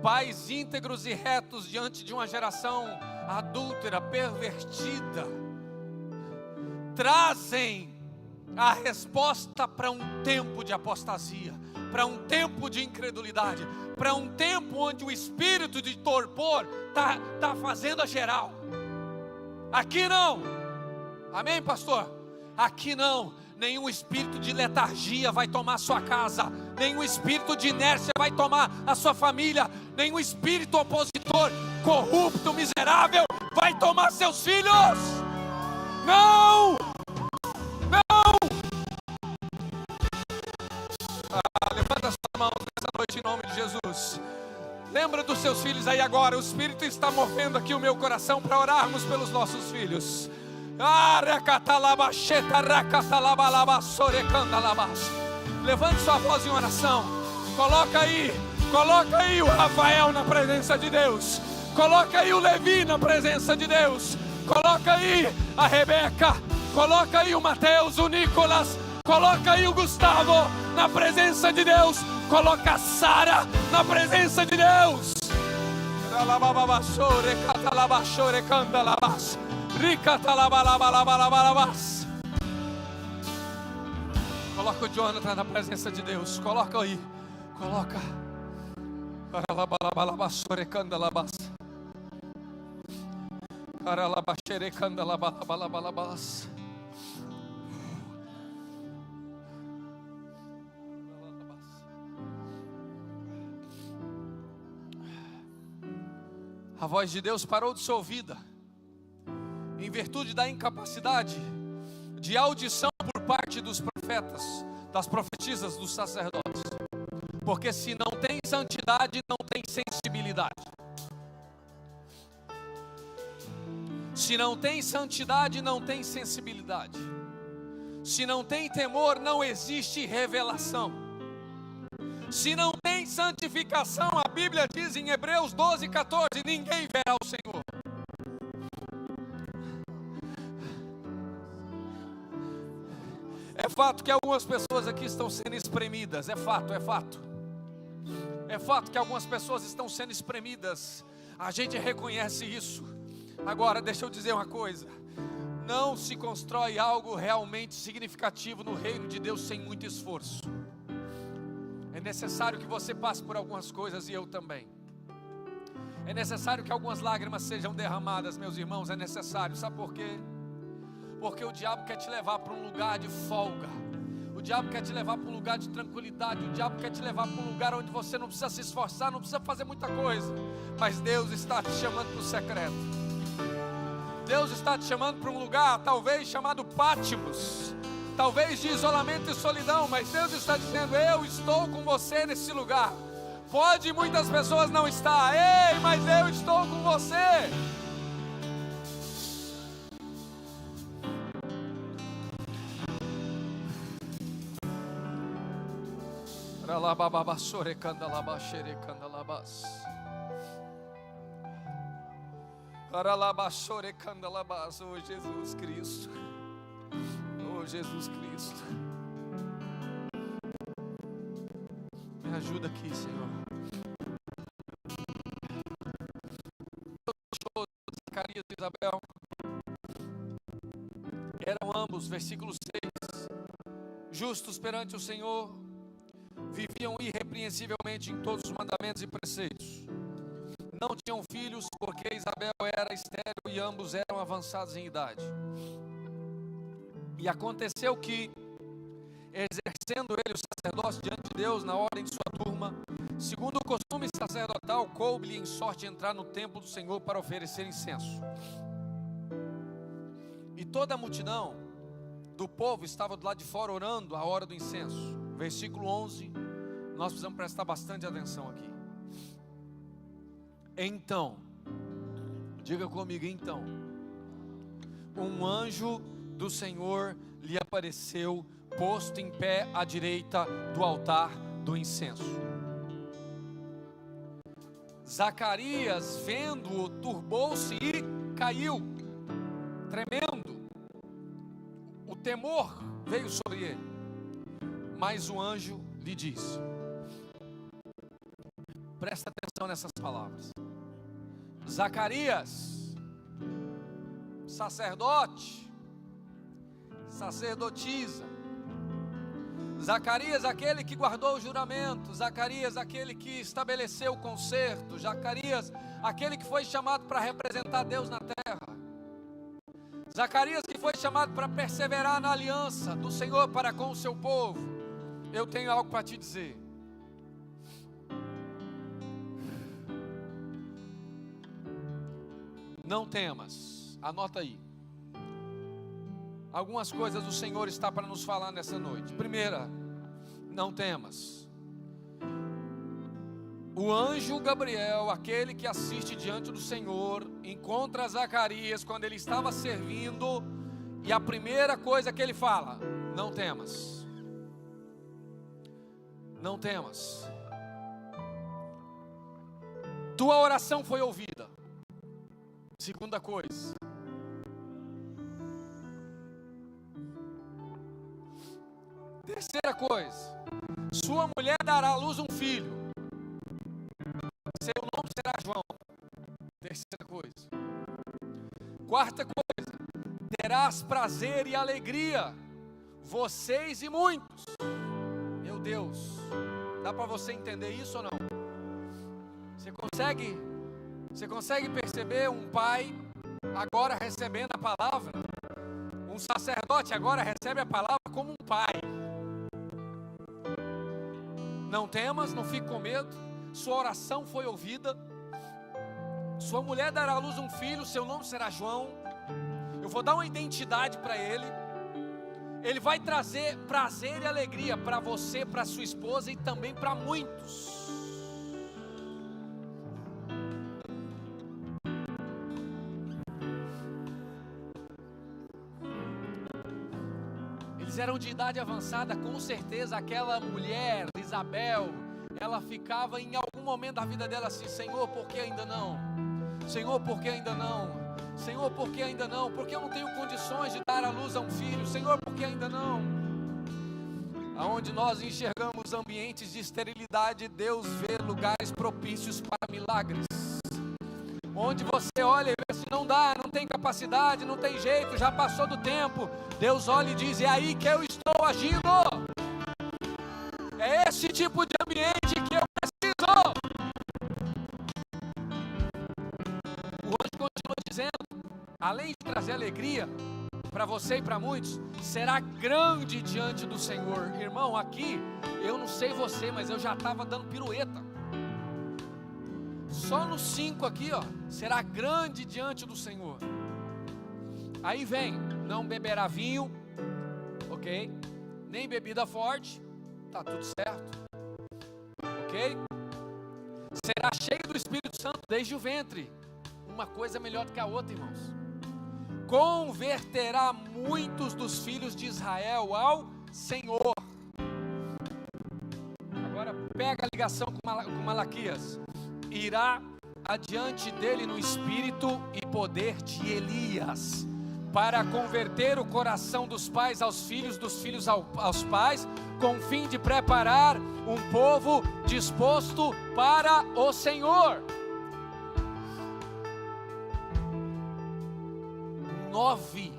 Pais íntegros e retos diante de uma geração adúltera, pervertida, trazem a resposta para um tempo de apostasia, para um tempo de incredulidade, para um tempo onde o espírito de torpor está fazendo a geral. Aqui não, amém, pastor? Aqui não, nenhum espírito de letargia vai tomar sua casa, nenhum espírito de inércia vai tomar a sua família, nenhum espírito opositor, corrupto, miserável, vai tomar seus filhos. Não! Levanta suas mãos nessa noite em nome de Jesus. Lembra dos seus filhos aí agora. O Espírito está movendo aqui o meu coração para orarmos pelos nossos filhos. Levante sua voz em oração. Coloca aí o Rafael na presença de Deus. Coloca aí o Levi na presença de Deus. Coloca aí a Rebeca. Coloca aí o Mateus, o Nicolas. Coloca aí o Gustavo na presença de Deus. Coloca a Sara na presença de Deus. Coloca o Jonathan na presença de Deus. Coloca aí. Coloca. A voz de Deus parou de ser ouvida em virtude da incapacidade de audição por parte dos profetas, das profetisas, dos sacerdotes. Porque se não tem santidade, não tem sensibilidade. Se não tem santidade, não tem sensibilidade. Se não tem temor, não existe revelação. Se não tem santificação, a Bíblia diz em Hebreus 12:14, ninguém verá o Senhor. É fato que algumas pessoas aqui estão sendo espremidas, é fato. É fato que algumas pessoas estão sendo espremidas, a gente reconhece isso. Agora, deixa eu dizer uma coisa, não se constrói algo realmente significativo no reino de Deus sem muito esforço. É necessário que você passe por algumas coisas e eu também. É necessário que algumas lágrimas sejam derramadas, meus irmãos, é necessário. Sabe por quê? Porque o diabo quer te levar para um lugar de folga. O diabo quer te levar para um lugar de tranquilidade. O diabo quer te levar para um lugar onde você não precisa se esforçar, não precisa fazer muita coisa. Mas Deus está te chamando para o secreto. Deus está te chamando para um lugar, talvez chamado Pátimos, talvez de isolamento e solidão, mas Deus está dizendo, eu estou com você nesse lugar. Pode muitas pessoas não estar, ei, mas eu estou com você. Oh Jesus Cristo, oh Jesus Cristo, me ajuda aqui, Senhor. Zacarias e Isabel eram
ambos, versículo 6, justos perante o Senhor, viviam irrepreensivelmente em todos os mandamentos e preceitos. Não tinham filhos, porque Isabel era estéril e ambos eram avançados em idade. E aconteceu que, exercendo ele o sacerdócio diante de Deus na ordem de sua turma, segundo o costume sacerdotal, coube-lhe em sorte entrar no templo do Senhor para oferecer incenso. E toda a multidão do povo estava do lado de fora orando a hora do incenso. Versículo 11, nós precisamos prestar bastante atenção aqui. Então, diga comigo, então, um anjo do Senhor lhe apareceu, posto em pé à direita do altar do incenso. Zacarias, vendo-o, turbou-se e caiu, tremendo. O temor veio sobre ele. Mas o anjo lhe disse, presta atenção nessas palavras: Zacarias, sacerdote, sacerdotisa, Zacarias, aquele que guardou o juramento, Zacarias, aquele que estabeleceu o concerto, Zacarias, aquele que foi chamado para representar Deus na terra, Zacarias, que foi chamado para perseverar na aliança do Senhor para com o seu povo. Eu tenho algo para te dizer. Não temas, anota aí. Algumas coisas o Senhor está para nos falar nessa noite. Primeira, não temas. O anjo Gabriel, aquele que assiste diante do Senhor, encontra Zacarias quando ele estava servindo, e a primeira coisa que ele fala: não temas. Não temas. Tua oração foi ouvida. Segunda coisa, terceira coisa, sua mulher dará à luz um filho, seu nome será João. Terceira coisa. Quarta coisa, terás prazer e alegria, vocês e muitos. Meu Deus, dá para você entender isso ou não? Você consegue perceber um pai agora recebendo a palavra? Um sacerdote agora recebe a palavra como um pai. Não temas, não fique com medo. Sua oração foi ouvida. Sua mulher dará à luz um filho, seu nome será João. Eu vou dar uma identidade para ele. Ele vai trazer prazer e alegria para você, para sua esposa e também para muitos. Eles eram de idade avançada, com certeza aquela mulher, Isabel, ela ficava em algum momento da vida dela assim: Senhor, por que ainda não? Senhor, por que ainda não? Senhor, por que ainda não? Porque eu não tenho condições de dar à luz a um filho. Senhor, por que ainda não? Aonde nós enxergamos ambientes de esterilidade, Deus vê lugares propícios para milagres. Onde você olha e vê se não dá, não tem capacidade, não tem jeito, já passou do tempo, Deus olha e diz: é aí que eu estou agindo. É esse tipo de ambiente que eu preciso. O anjo continua dizendo, além de trazer alegria para você e para muitos, será grande diante do Senhor. Irmão, aqui, eu não sei você, mas eu já estava dando pirueta. Só no 5 aqui, ó, será grande diante do Senhor. Aí vem, não beberá vinho, ok? Nem bebida forte, tá tudo certo, ok? Será cheio do Espírito Santo desde o ventre. Uma coisa melhor do que a outra, irmãos. Converterá muitos dos filhos de Israel ao Senhor. Agora pega a ligação com Malaquias. Irá adiante dele no espírito e poder de Elias, para converter o coração dos pais aos filhos, dos filhos aos pais, com o fim de preparar um povo disposto para o Senhor. 9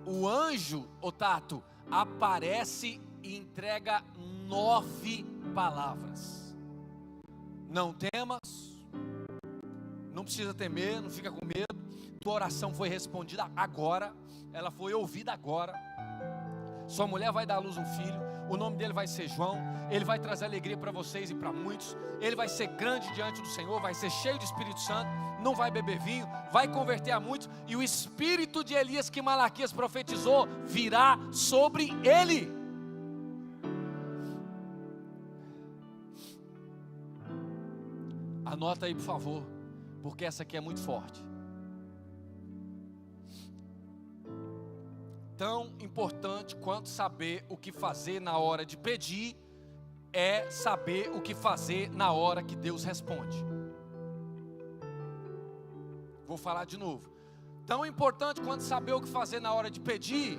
o anjo, ô Tato, aparece e entrega 9 palavras. Não temas, não precisa temer, não fica com medo. Tua oração foi respondida agora, ela foi ouvida agora. Sua mulher vai dar à luz um filho, o nome dele vai ser João. Ele vai trazer alegria para vocês e para muitos. Ele vai ser grande diante do Senhor, vai ser cheio de Espírito Santo, não vai beber vinho, vai converter a muitos. E o espírito de Elias que Malaquias profetizou virá sobre ele. Anota aí, por favor, porque essa aqui é muito forte. Tão importante quanto saber o que fazer na hora de pedir, é saber o que fazer na hora que Deus responde. Vou falar de novo. Tão importante quanto saber o que fazer na hora de pedir,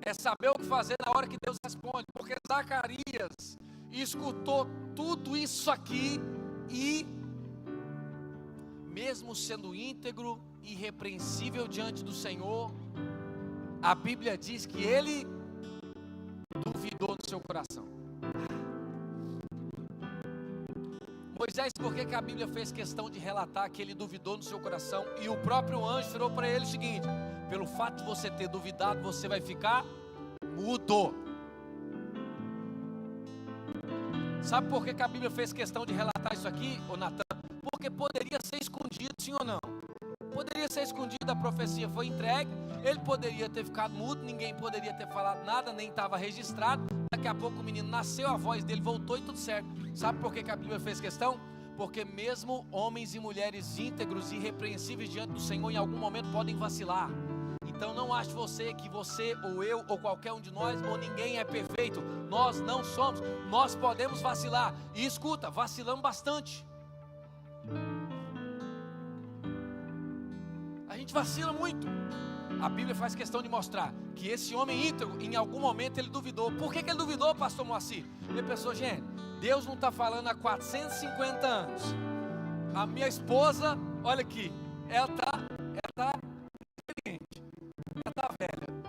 é saber o que fazer na hora que Deus responde. Porque Zacarias escutou tudo isso aqui e, mesmo sendo íntegro e irrepreensível diante do Senhor, a Bíblia diz que ele duvidou no seu coração. Moisés, por que a Bíblia fez questão de relatar que ele duvidou no seu coração? E o próprio anjo falou para ele o seguinte: pelo fato de você ter duvidado, você vai ficar mudo. Sabe por que a Bíblia fez questão de relatar isso aqui, ô Natan? Porque poderia ser escondido, sim ou não? Poderia ser escondido, a profecia foi entregue, ele poderia ter ficado mudo, ninguém poderia ter falado nada, nem estava registrado. Daqui a pouco o menino nasceu, a voz dele voltou e tudo certo. Sabe por que a Bíblia fez questão? Porque mesmo homens e mulheres íntegros e irrepreensíveis diante do Senhor, em algum momento podem vacilar. Então não ache você que você ou eu ou qualquer um de nós ou ninguém é perfeito. Nós não somos, nós podemos vacilar. E escuta, vacilamos bastante. A gente vacila muito. A Bíblia faz questão de mostrar que esse homem íntegro, em algum momento ele duvidou. Por que ele duvidou, pastor Moacir? Ele pensou: gente, Deus não está falando há 450 anos. A minha esposa, olha aqui, ela está experiente, ela está velha,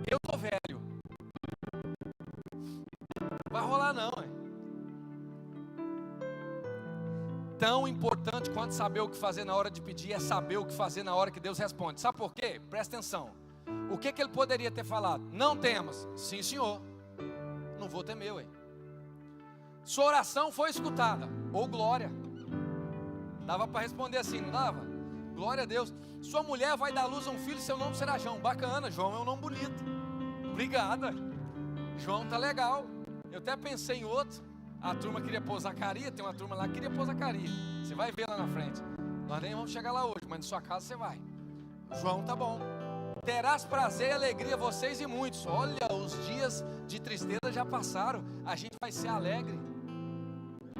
eu estou velho. Vai rolar não, hein? Tão importante quanto saber o que fazer na hora de pedir é saber o que fazer na hora que Deus responde. Sabe por quê? Presta atenção. O que ele poderia ter falado? Não temas. Sim, senhor. Não vou temer, ué. Sua oração foi escutada. Ou glória. Dava para responder assim, não dava? Glória a Deus. Sua mulher vai dar à luz a um filho e seu nome será João. Bacana, João é um nome bonito. Obrigado, ué. João tá legal. Eu até pensei em outro. A turma queria pôr Zacarias, tem uma turma lá que queria pôr Zacarias. Você vai ver lá na frente. Nós nem vamos chegar lá hoje, mas na sua casa você vai. João tá bom. Terás prazer e alegria vocês e muitos. Olha, os dias de tristeza já passaram. A gente vai ser alegre.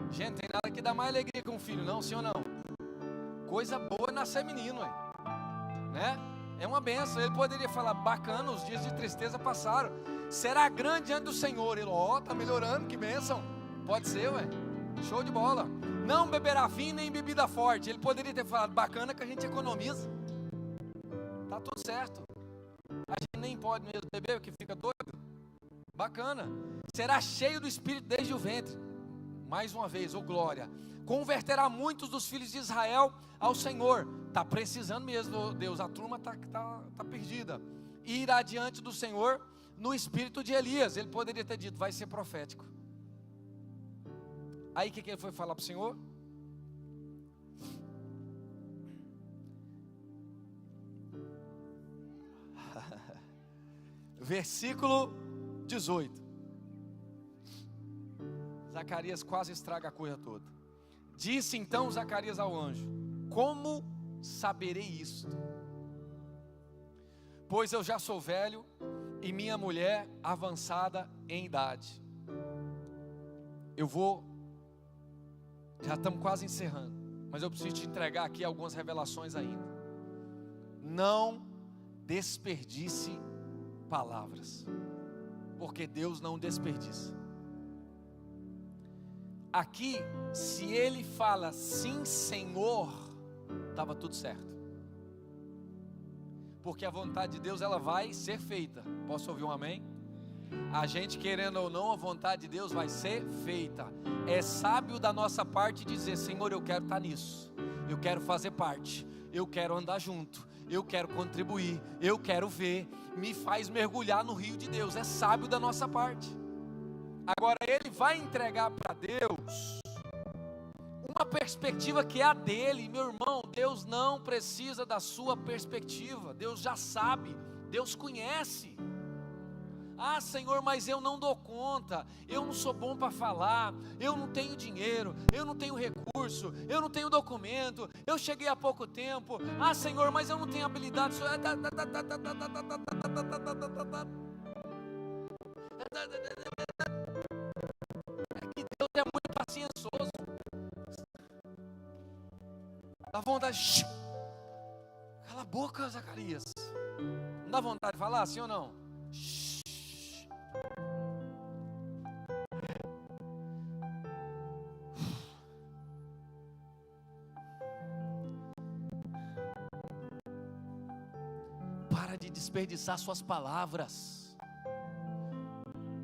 Gente, tem nada que dá mais alegria que um filho, não, sim ou não? Coisa boa é nascer menino, né? É uma benção. Ele poderia falar: bacana, os dias de tristeza passaram. Será grande diante do Senhor. Ele, tá melhorando, que bênção. Pode ser, ué. Show de bola. Não beberá vinho nem bebida forte. Ele poderia ter falado: bacana que a gente economiza. Tá tudo certo. A gente nem pode mesmo beber porque fica doido. Bacana. Será cheio do Espírito desde o ventre. Mais uma vez, glória. Converterá muitos dos filhos de Israel ao Senhor. Tá precisando mesmo, Deus. A turma tá perdida. E irá diante do Senhor no espírito de Elias. Ele poderia ter dito: vai ser profético. Aí o que ele foi falar para o Senhor? Versículo 18. Zacarias quase estraga a coisa toda. Disse então Zacarias ao anjo: como saberei isto? Pois eu já sou velho e minha mulher avançada em idade. Já estamos quase encerrando, mas eu preciso te entregar aqui algumas revelações ainda. Não desperdice palavras, porque Deus não desperdiça. Aqui, se ele fala sim, Senhor, estava tudo certo. porque a vontade de Deus ela vai ser feita. Posso ouvir um amém? A gente querendo ou não, a vontade de Deus vai ser feita. É sábio da nossa parte dizer: Senhor, eu quero estar nisso, eu quero fazer parte, eu quero andar junto, eu quero contribuir, eu quero ver, me faz mergulhar no rio de Deus. É sábio da nossa parte. Agora ele vai entregar para Deus uma perspectiva que é a dele. Meu irmão, Deus não precisa da sua perspectiva. Deus já sabe, Deus conhece. Ah, Senhor, mas eu não dou conta, eu não sou bom para falar, eu não tenho dinheiro, eu não tenho recurso, eu não tenho documento, eu cheguei há pouco tempo. Ah, Senhor, mas eu não tenho habilidade. Que Deus é muito paciencioso. Dá vontade. Cala a boca, Zacarias. Não dá vontade de falar, sim ou não? Para de desperdiçar suas palavras.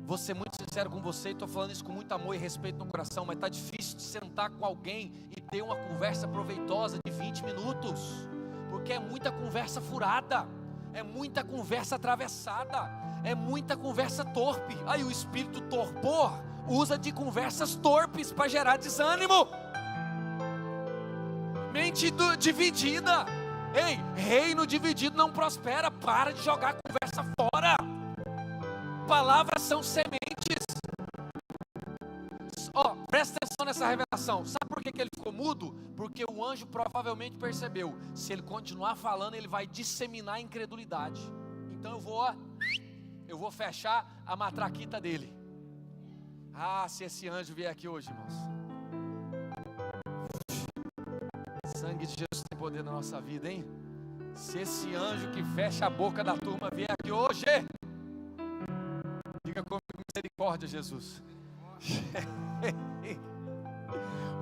Vou ser muito sincero com você, estou falando isso com muito amor e respeito no coração, mas está difícil de sentar com alguém e ter uma conversa proveitosa de 20 minutos, porque é muita conversa furada, é muita conversa atravessada, é muita conversa torpe. Aí o espírito torpor usa de conversas torpes para gerar desânimo, mente dividida. Ei, reino dividido não prospera. Para de jogar a conversa fora. Palavras são sementes. Presta atenção nessa revelação. Sabe por que ele ficou mudo? Porque o anjo provavelmente percebeu: se ele continuar falando, ele vai disseminar a incredulidade. Então eu vou fechar a matraquita dele. Ah, se esse anjo vier aqui hoje, irmãos, sangue de Jesus tem poder na nossa vida, hein? Se esse anjo que fecha a boca da turma vier aqui hoje, diga comigo: misericórdia, Jesus.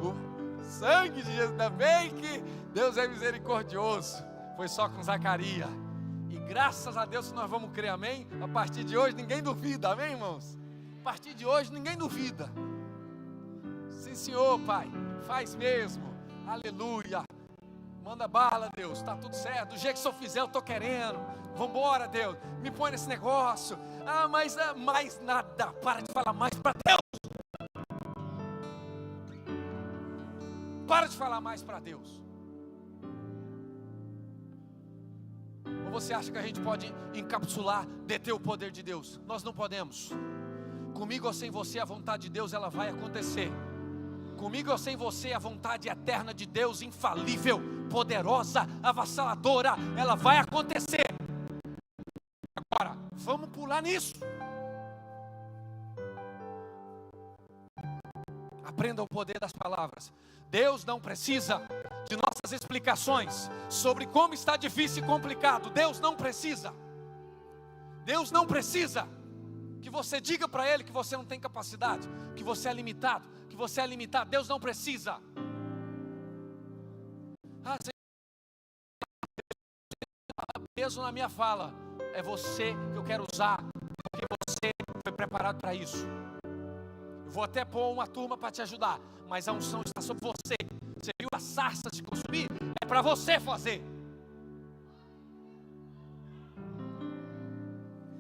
O sangue de Jesus, também que Deus é misericordioso. Foi só com Zacarias. E graças a Deus nós vamos crer, amém? A partir de hoje ninguém duvida, amém, irmãos? A partir de hoje ninguém duvida. Sim, Senhor, Pai, faz mesmo. Aleluia. Manda bala, Deus, está tudo certo. Do jeito que o Senhor fizer, eu estou querendo. Vambora, Deus, me põe nesse negócio. Ah, mas mais nada. Para de falar mais para Deus. Para de falar mais para Deus. Ou você acha que a gente pode encapsular, deter o poder de Deus? Nós não podemos. Comigo ou sem você, a vontade de Deus ela vai acontecer. Comigo ou sem você, a vontade eterna de Deus, infalível, poderosa, avassaladora, ela vai acontecer. Agora, vamos pular nisso. Aprenda o poder das palavras. Deus não precisa de nossas explicações sobre como está difícil e complicado. Deus não precisa. Deus não precisa que você diga para Ele que você não tem capacidade, que você é limitado, que você é limitado. Deus não precisa. Peso na minha fala, é você que eu quero usar, porque você foi preparado para isso. Eu vou até pôr uma turma para te ajudar, mas a unção está sobre você. Você viu a sarça te consumir? É para você fazer.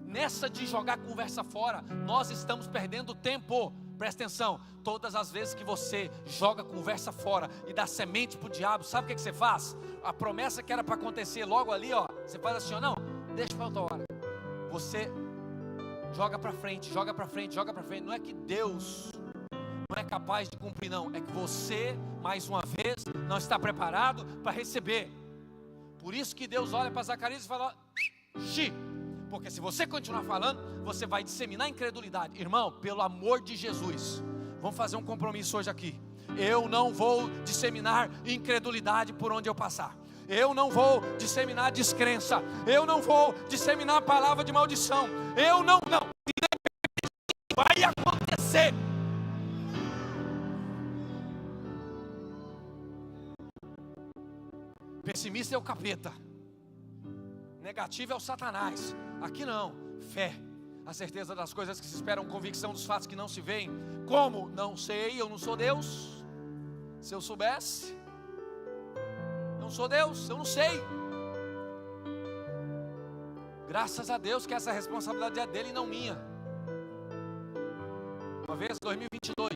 Nessa de jogar conversa fora, nós estamos perdendo tempo. Presta atenção, todas as vezes que você joga conversa fora e dá semente para o diabo, sabe o que você faz? A promessa que era para acontecer logo ali, você faz assim, não, deixa para outra hora. Você joga para frente, joga para frente, joga para frente. Não é que Deus não é capaz de cumprir, não. É que você, mais uma vez, não está preparado para receber. Por isso que Deus olha para Zacarias e fala, porque se você continuar falando, você vai disseminar incredulidade. Irmão, pelo amor de Jesus, vamos fazer um compromisso hoje aqui. Eu não vou disseminar incredulidade por onde eu passar. Eu não vou disseminar descrença. Eu não vou disseminar palavra de maldição. Eu não. Vai acontecer. Pessimista é o capeta. negativo é o Satanás. Aqui não, fé, a certeza das coisas que se esperam, convicção dos fatos que não se veem. Como? Não sei, eu não sou Deus. Se eu soubesse, não sou Deus, eu não sei. Graças a Deus que essa responsabilidade é dele e não minha. Uma vez, 2022,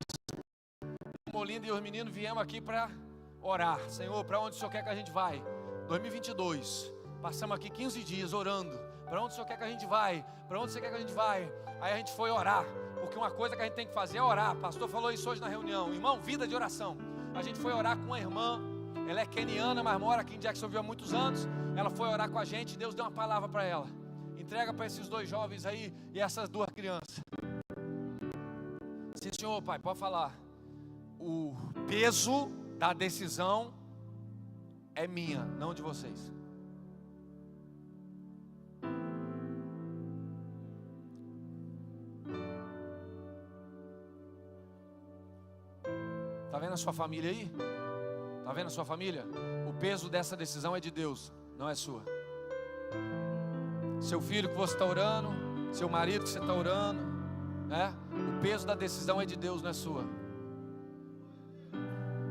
o Molina e os meninos viemos aqui para orar. Senhor, para onde o Senhor quer que a gente vai? 2022, passamos aqui 15 dias orando. Para onde o Senhor quer que a gente vai? Para onde você quer que a gente vai? Aí a gente foi orar, porque uma coisa que a gente tem que fazer é orar. O pastor falou isso hoje na reunião. Irmão, vida de oração. A gente foi orar com uma irmã, ela é keniana, mas mora aqui em Jacksonville há muitos anos. Ela foi orar com a gente, Deus deu uma palavra para ela. Entrega para esses 2 jovens aí e essas 2 crianças. Sim, senhor, pai, pode falar. O peso da decisão é minha, não de vocês. Está vendo a sua família aí? Está vendo a sua família? O peso dessa decisão é de Deus, não é sua. Seu filho que você está orando, seu marido que você está orando, né? O peso da decisão é de Deus, não é sua.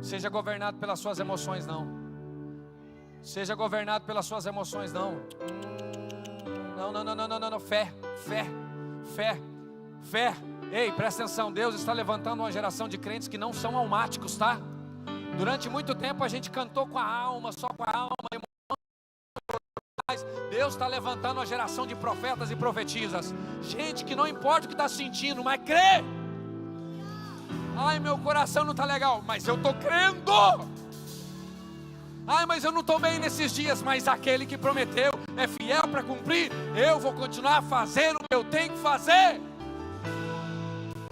Seja governado pelas suas emoções, não. Seja governado pelas suas emoções, não. Não. Fé. Ei, presta atenção, Deus está levantando uma geração de crentes que não são almáticos, tá? Durante muito tempo a gente cantou com a alma, só com a alma, Deus está levantando uma geração de profetas e profetisas. Gente que não importa o que está sentindo, mas crê. Ai, meu coração não está legal, mas eu estou crendo. Ai, mas eu não estou bem nesses dias, mas aquele que prometeu é fiel para cumprir. Eu vou continuar fazendo o que eu tenho que fazer.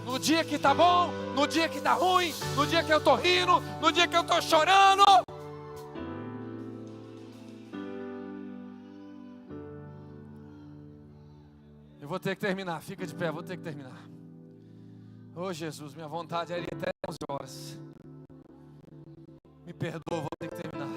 No dia que está bom, no dia que está ruim, no dia que eu estou rindo, no dia que eu estou chorando. Eu vou ter que terminar, fica de pé, vou ter que terminar. Oh Jesus, minha vontade era ir até 11 horas. Me perdoa, vou ter que terminar.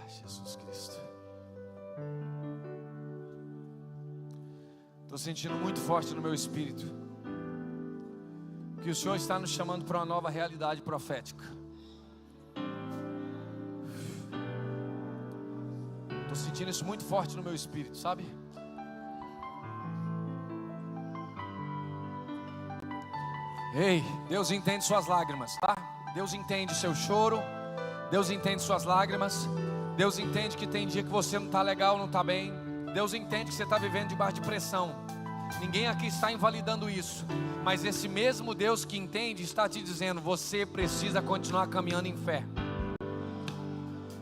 Jesus Cristo. Estou sentindo muito forte no meu espírito que o Senhor está nos chamando para uma nova realidade profética. Estou sentindo isso muito forte no meu espírito, sabe? Ei, Deus entende suas lágrimas, tá? Deus entende seu choro, Deus entende suas lágrimas, Deus entende que tem dia que você não está legal, não está bem. Deus entende que você está vivendo debaixo de pressão. Ninguém aqui está invalidando isso, mas esse mesmo Deus que entende está te dizendo: você precisa continuar caminhando em fé.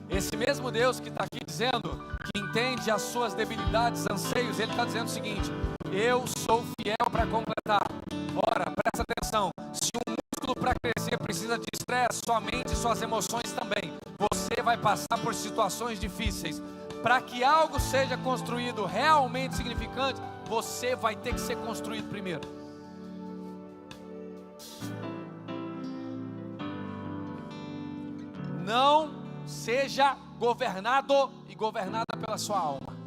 Esse mesmo Deus que está aqui dizendo que entende as suas debilidades, anseios, Ele está dizendo o seguinte: eu sou fiel para completar. Ora, presta atenção, se um músculo para crescer precisa de estresse, sua mente e suas emoções também. Você vai passar por situações difíceis. Para que algo seja construído realmente significante, você vai ter que ser construído primeiro. Não seja governado e governada pela sua alma.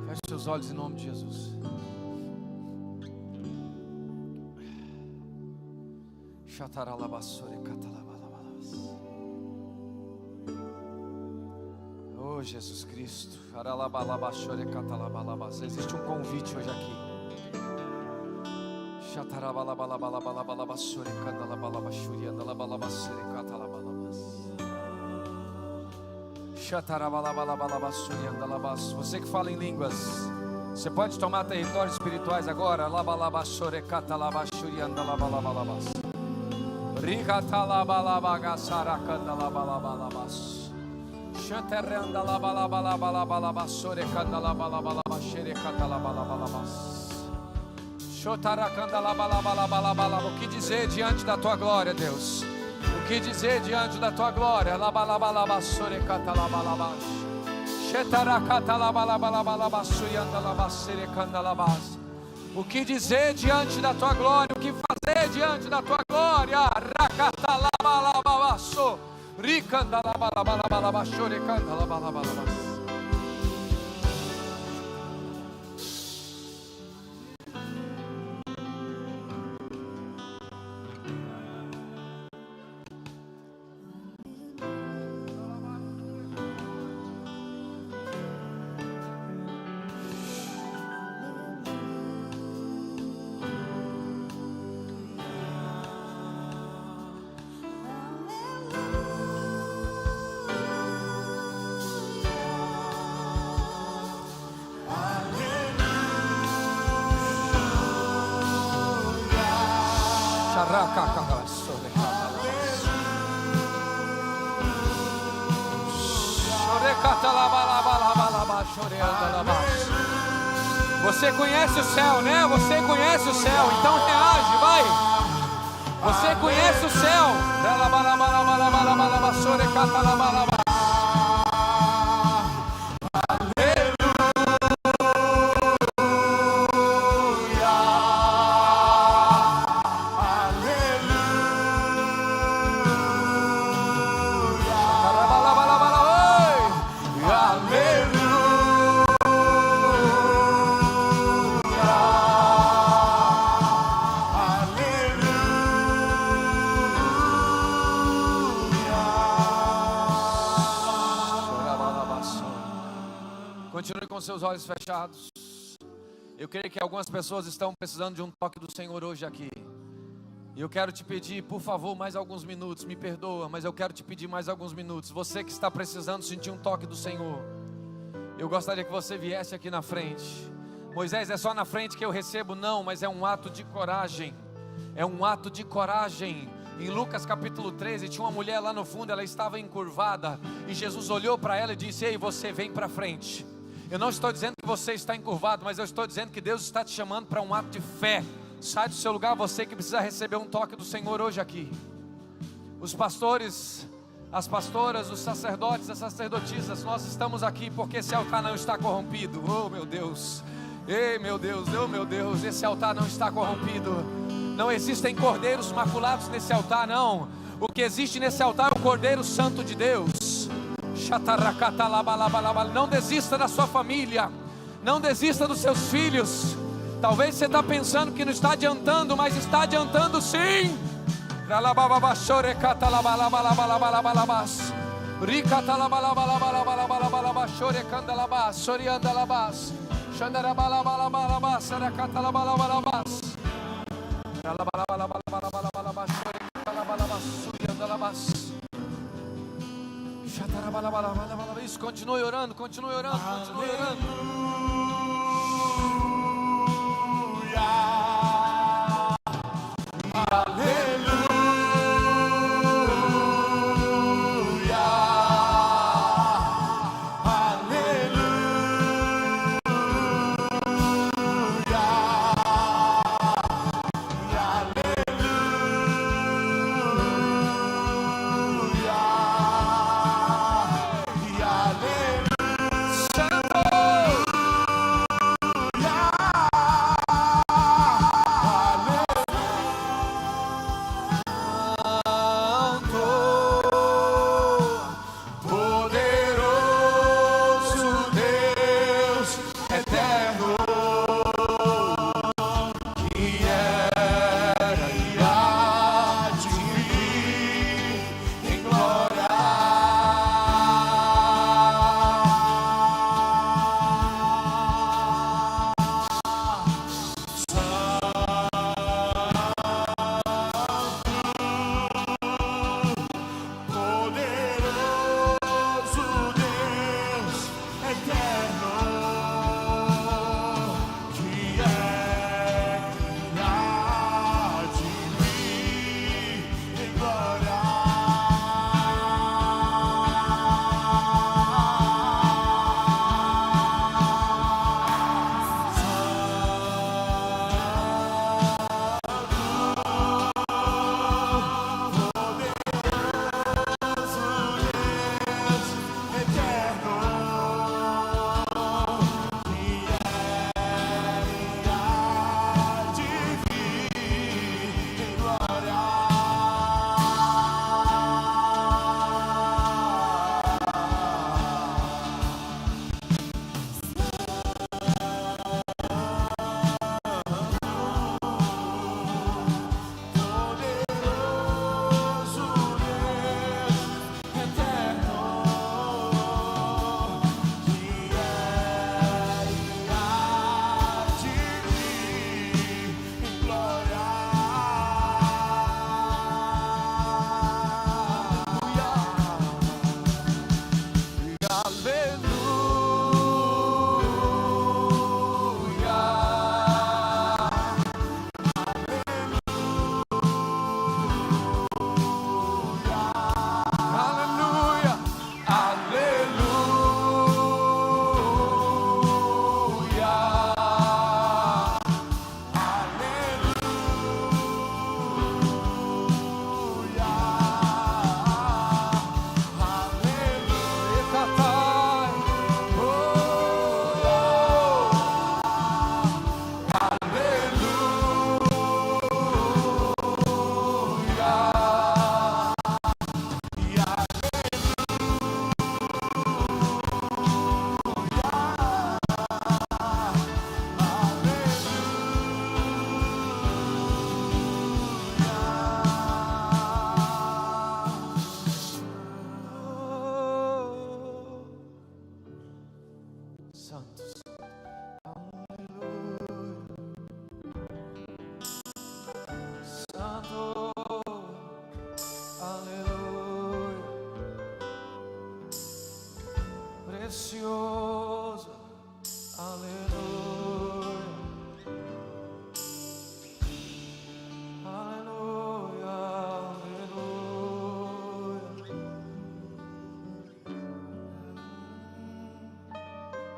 Feche seus olhos em nome de Jesus. Oh Jesus Cristo. Existe um convite hoje aqui. Você que fala em línguas, você pode tomar territórios espirituais agora. O que dizer diante da tua glória, Deus? O que dizer diante da tua glória? O que dizer diante da tua glória? O que fazer diante da tua glória? Você conhece o céu, né? Você conhece o céu, então reage, vai. Você conhece o céu. Continue com seus olhos fechados. Eu creio que algumas pessoas estão precisando de um toque do Senhor hoje aqui. E eu quero te pedir, por favor, mais alguns minutos. Me perdoa, mas eu quero te pedir mais alguns minutos. Você que está precisando sentir um toque do Senhor, eu gostaria que você viesse aqui na frente. Moisés, é só na frente que eu recebo? Não, mas é um ato de coragem. É um ato de coragem. Em Lucas capítulo 13, tinha uma mulher lá no fundo, ela estava encurvada. E Jesus olhou para ela e disse: ei, você vem para frente. Eu não estou dizendo que você está encurvado, mas eu estou dizendo que Deus está te chamando para um ato de fé. Sai do seu lugar, você que precisa receber um toque do Senhor hoje aqui. Os pastores, as pastoras, os sacerdotes, as sacerdotisas, nós estamos aqui porque esse altar não está corrompido. Oh meu Deus, ei meu Deus, oh meu Deus, esse altar não está corrompido. Não existem cordeiros maculados nesse altar, não. O que existe nesse altar é o Cordeiro Santo de Deus. Não desista da sua família, não desista dos seus filhos. Talvez você está pensando que não está adiantando, mas está adiantando sim. Isso, continue orando, continue orando, continue orando.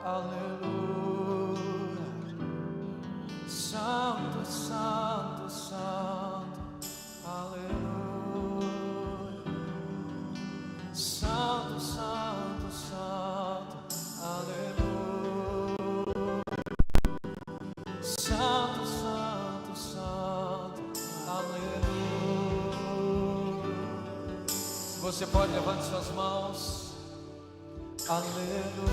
aleluia. Santo, santo, santo, aleluia. Santo, santo, santo, aleluia. Santo, santo, santo, aleluia. Você pode levantar suas mãos, aleluia.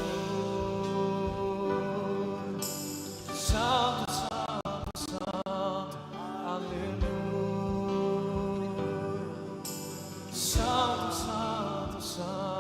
Santo, santo, santo, aleluia. Santo, santo, santo,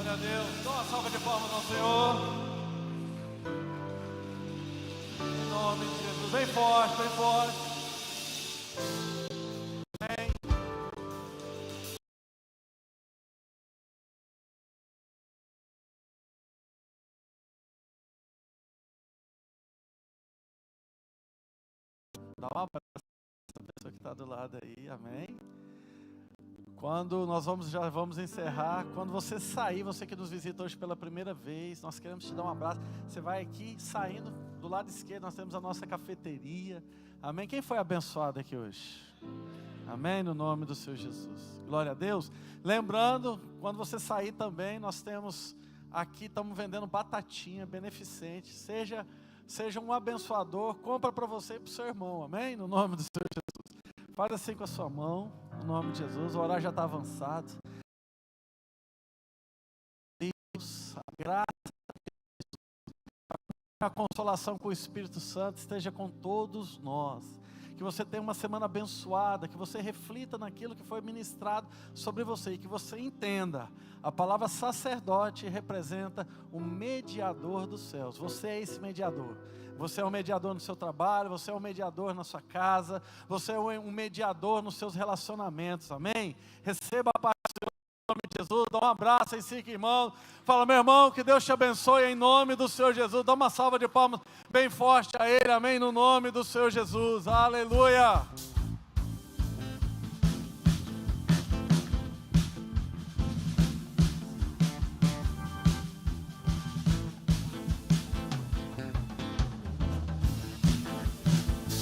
glória a Deus. Dá uma salva de palmas ao Senhor. Em nome de Jesus. Bem forte, bem forte. Amém. Dá uma abraço essa pessoa que está do lado aí. Amém. Quando nós já vamos encerrar, quando você sair, você que nos visita hoje pela primeira vez, nós queremos te dar um abraço. Você vai aqui, saindo do lado esquerdo, nós temos a nossa cafeteria. Amém? Quem foi abençoado aqui hoje? Amém? No nome do Senhor Jesus. Glória a Deus. Lembrando, quando você sair também, nós temos aqui, estamos vendendo batatinha beneficente. Seja um abençoador, compra para você e para o seu irmão. Amém? No nome do Senhor Jesus. Faz assim com a sua mão. No nome de Jesus, o horário já está avançado. Deus, a graça, a consolação com o Espírito Santo esteja com todos nós. Que você tenha uma semana abençoada, que você reflita naquilo que foi ministrado sobre você e que você entenda. A palavra sacerdote representa o mediador dos céus. Você é esse mediador. Você é um mediador no seu trabalho, você é um mediador na sua casa, você é um mediador nos seus relacionamentos, amém? Receba a paz do Senhor em nome de Jesus, dá um abraço em si, irmão. Fala, meu irmão, que Deus te abençoe em nome do Senhor Jesus. Dá uma salva de palmas bem forte a Ele, amém? No nome do Senhor Jesus, aleluia.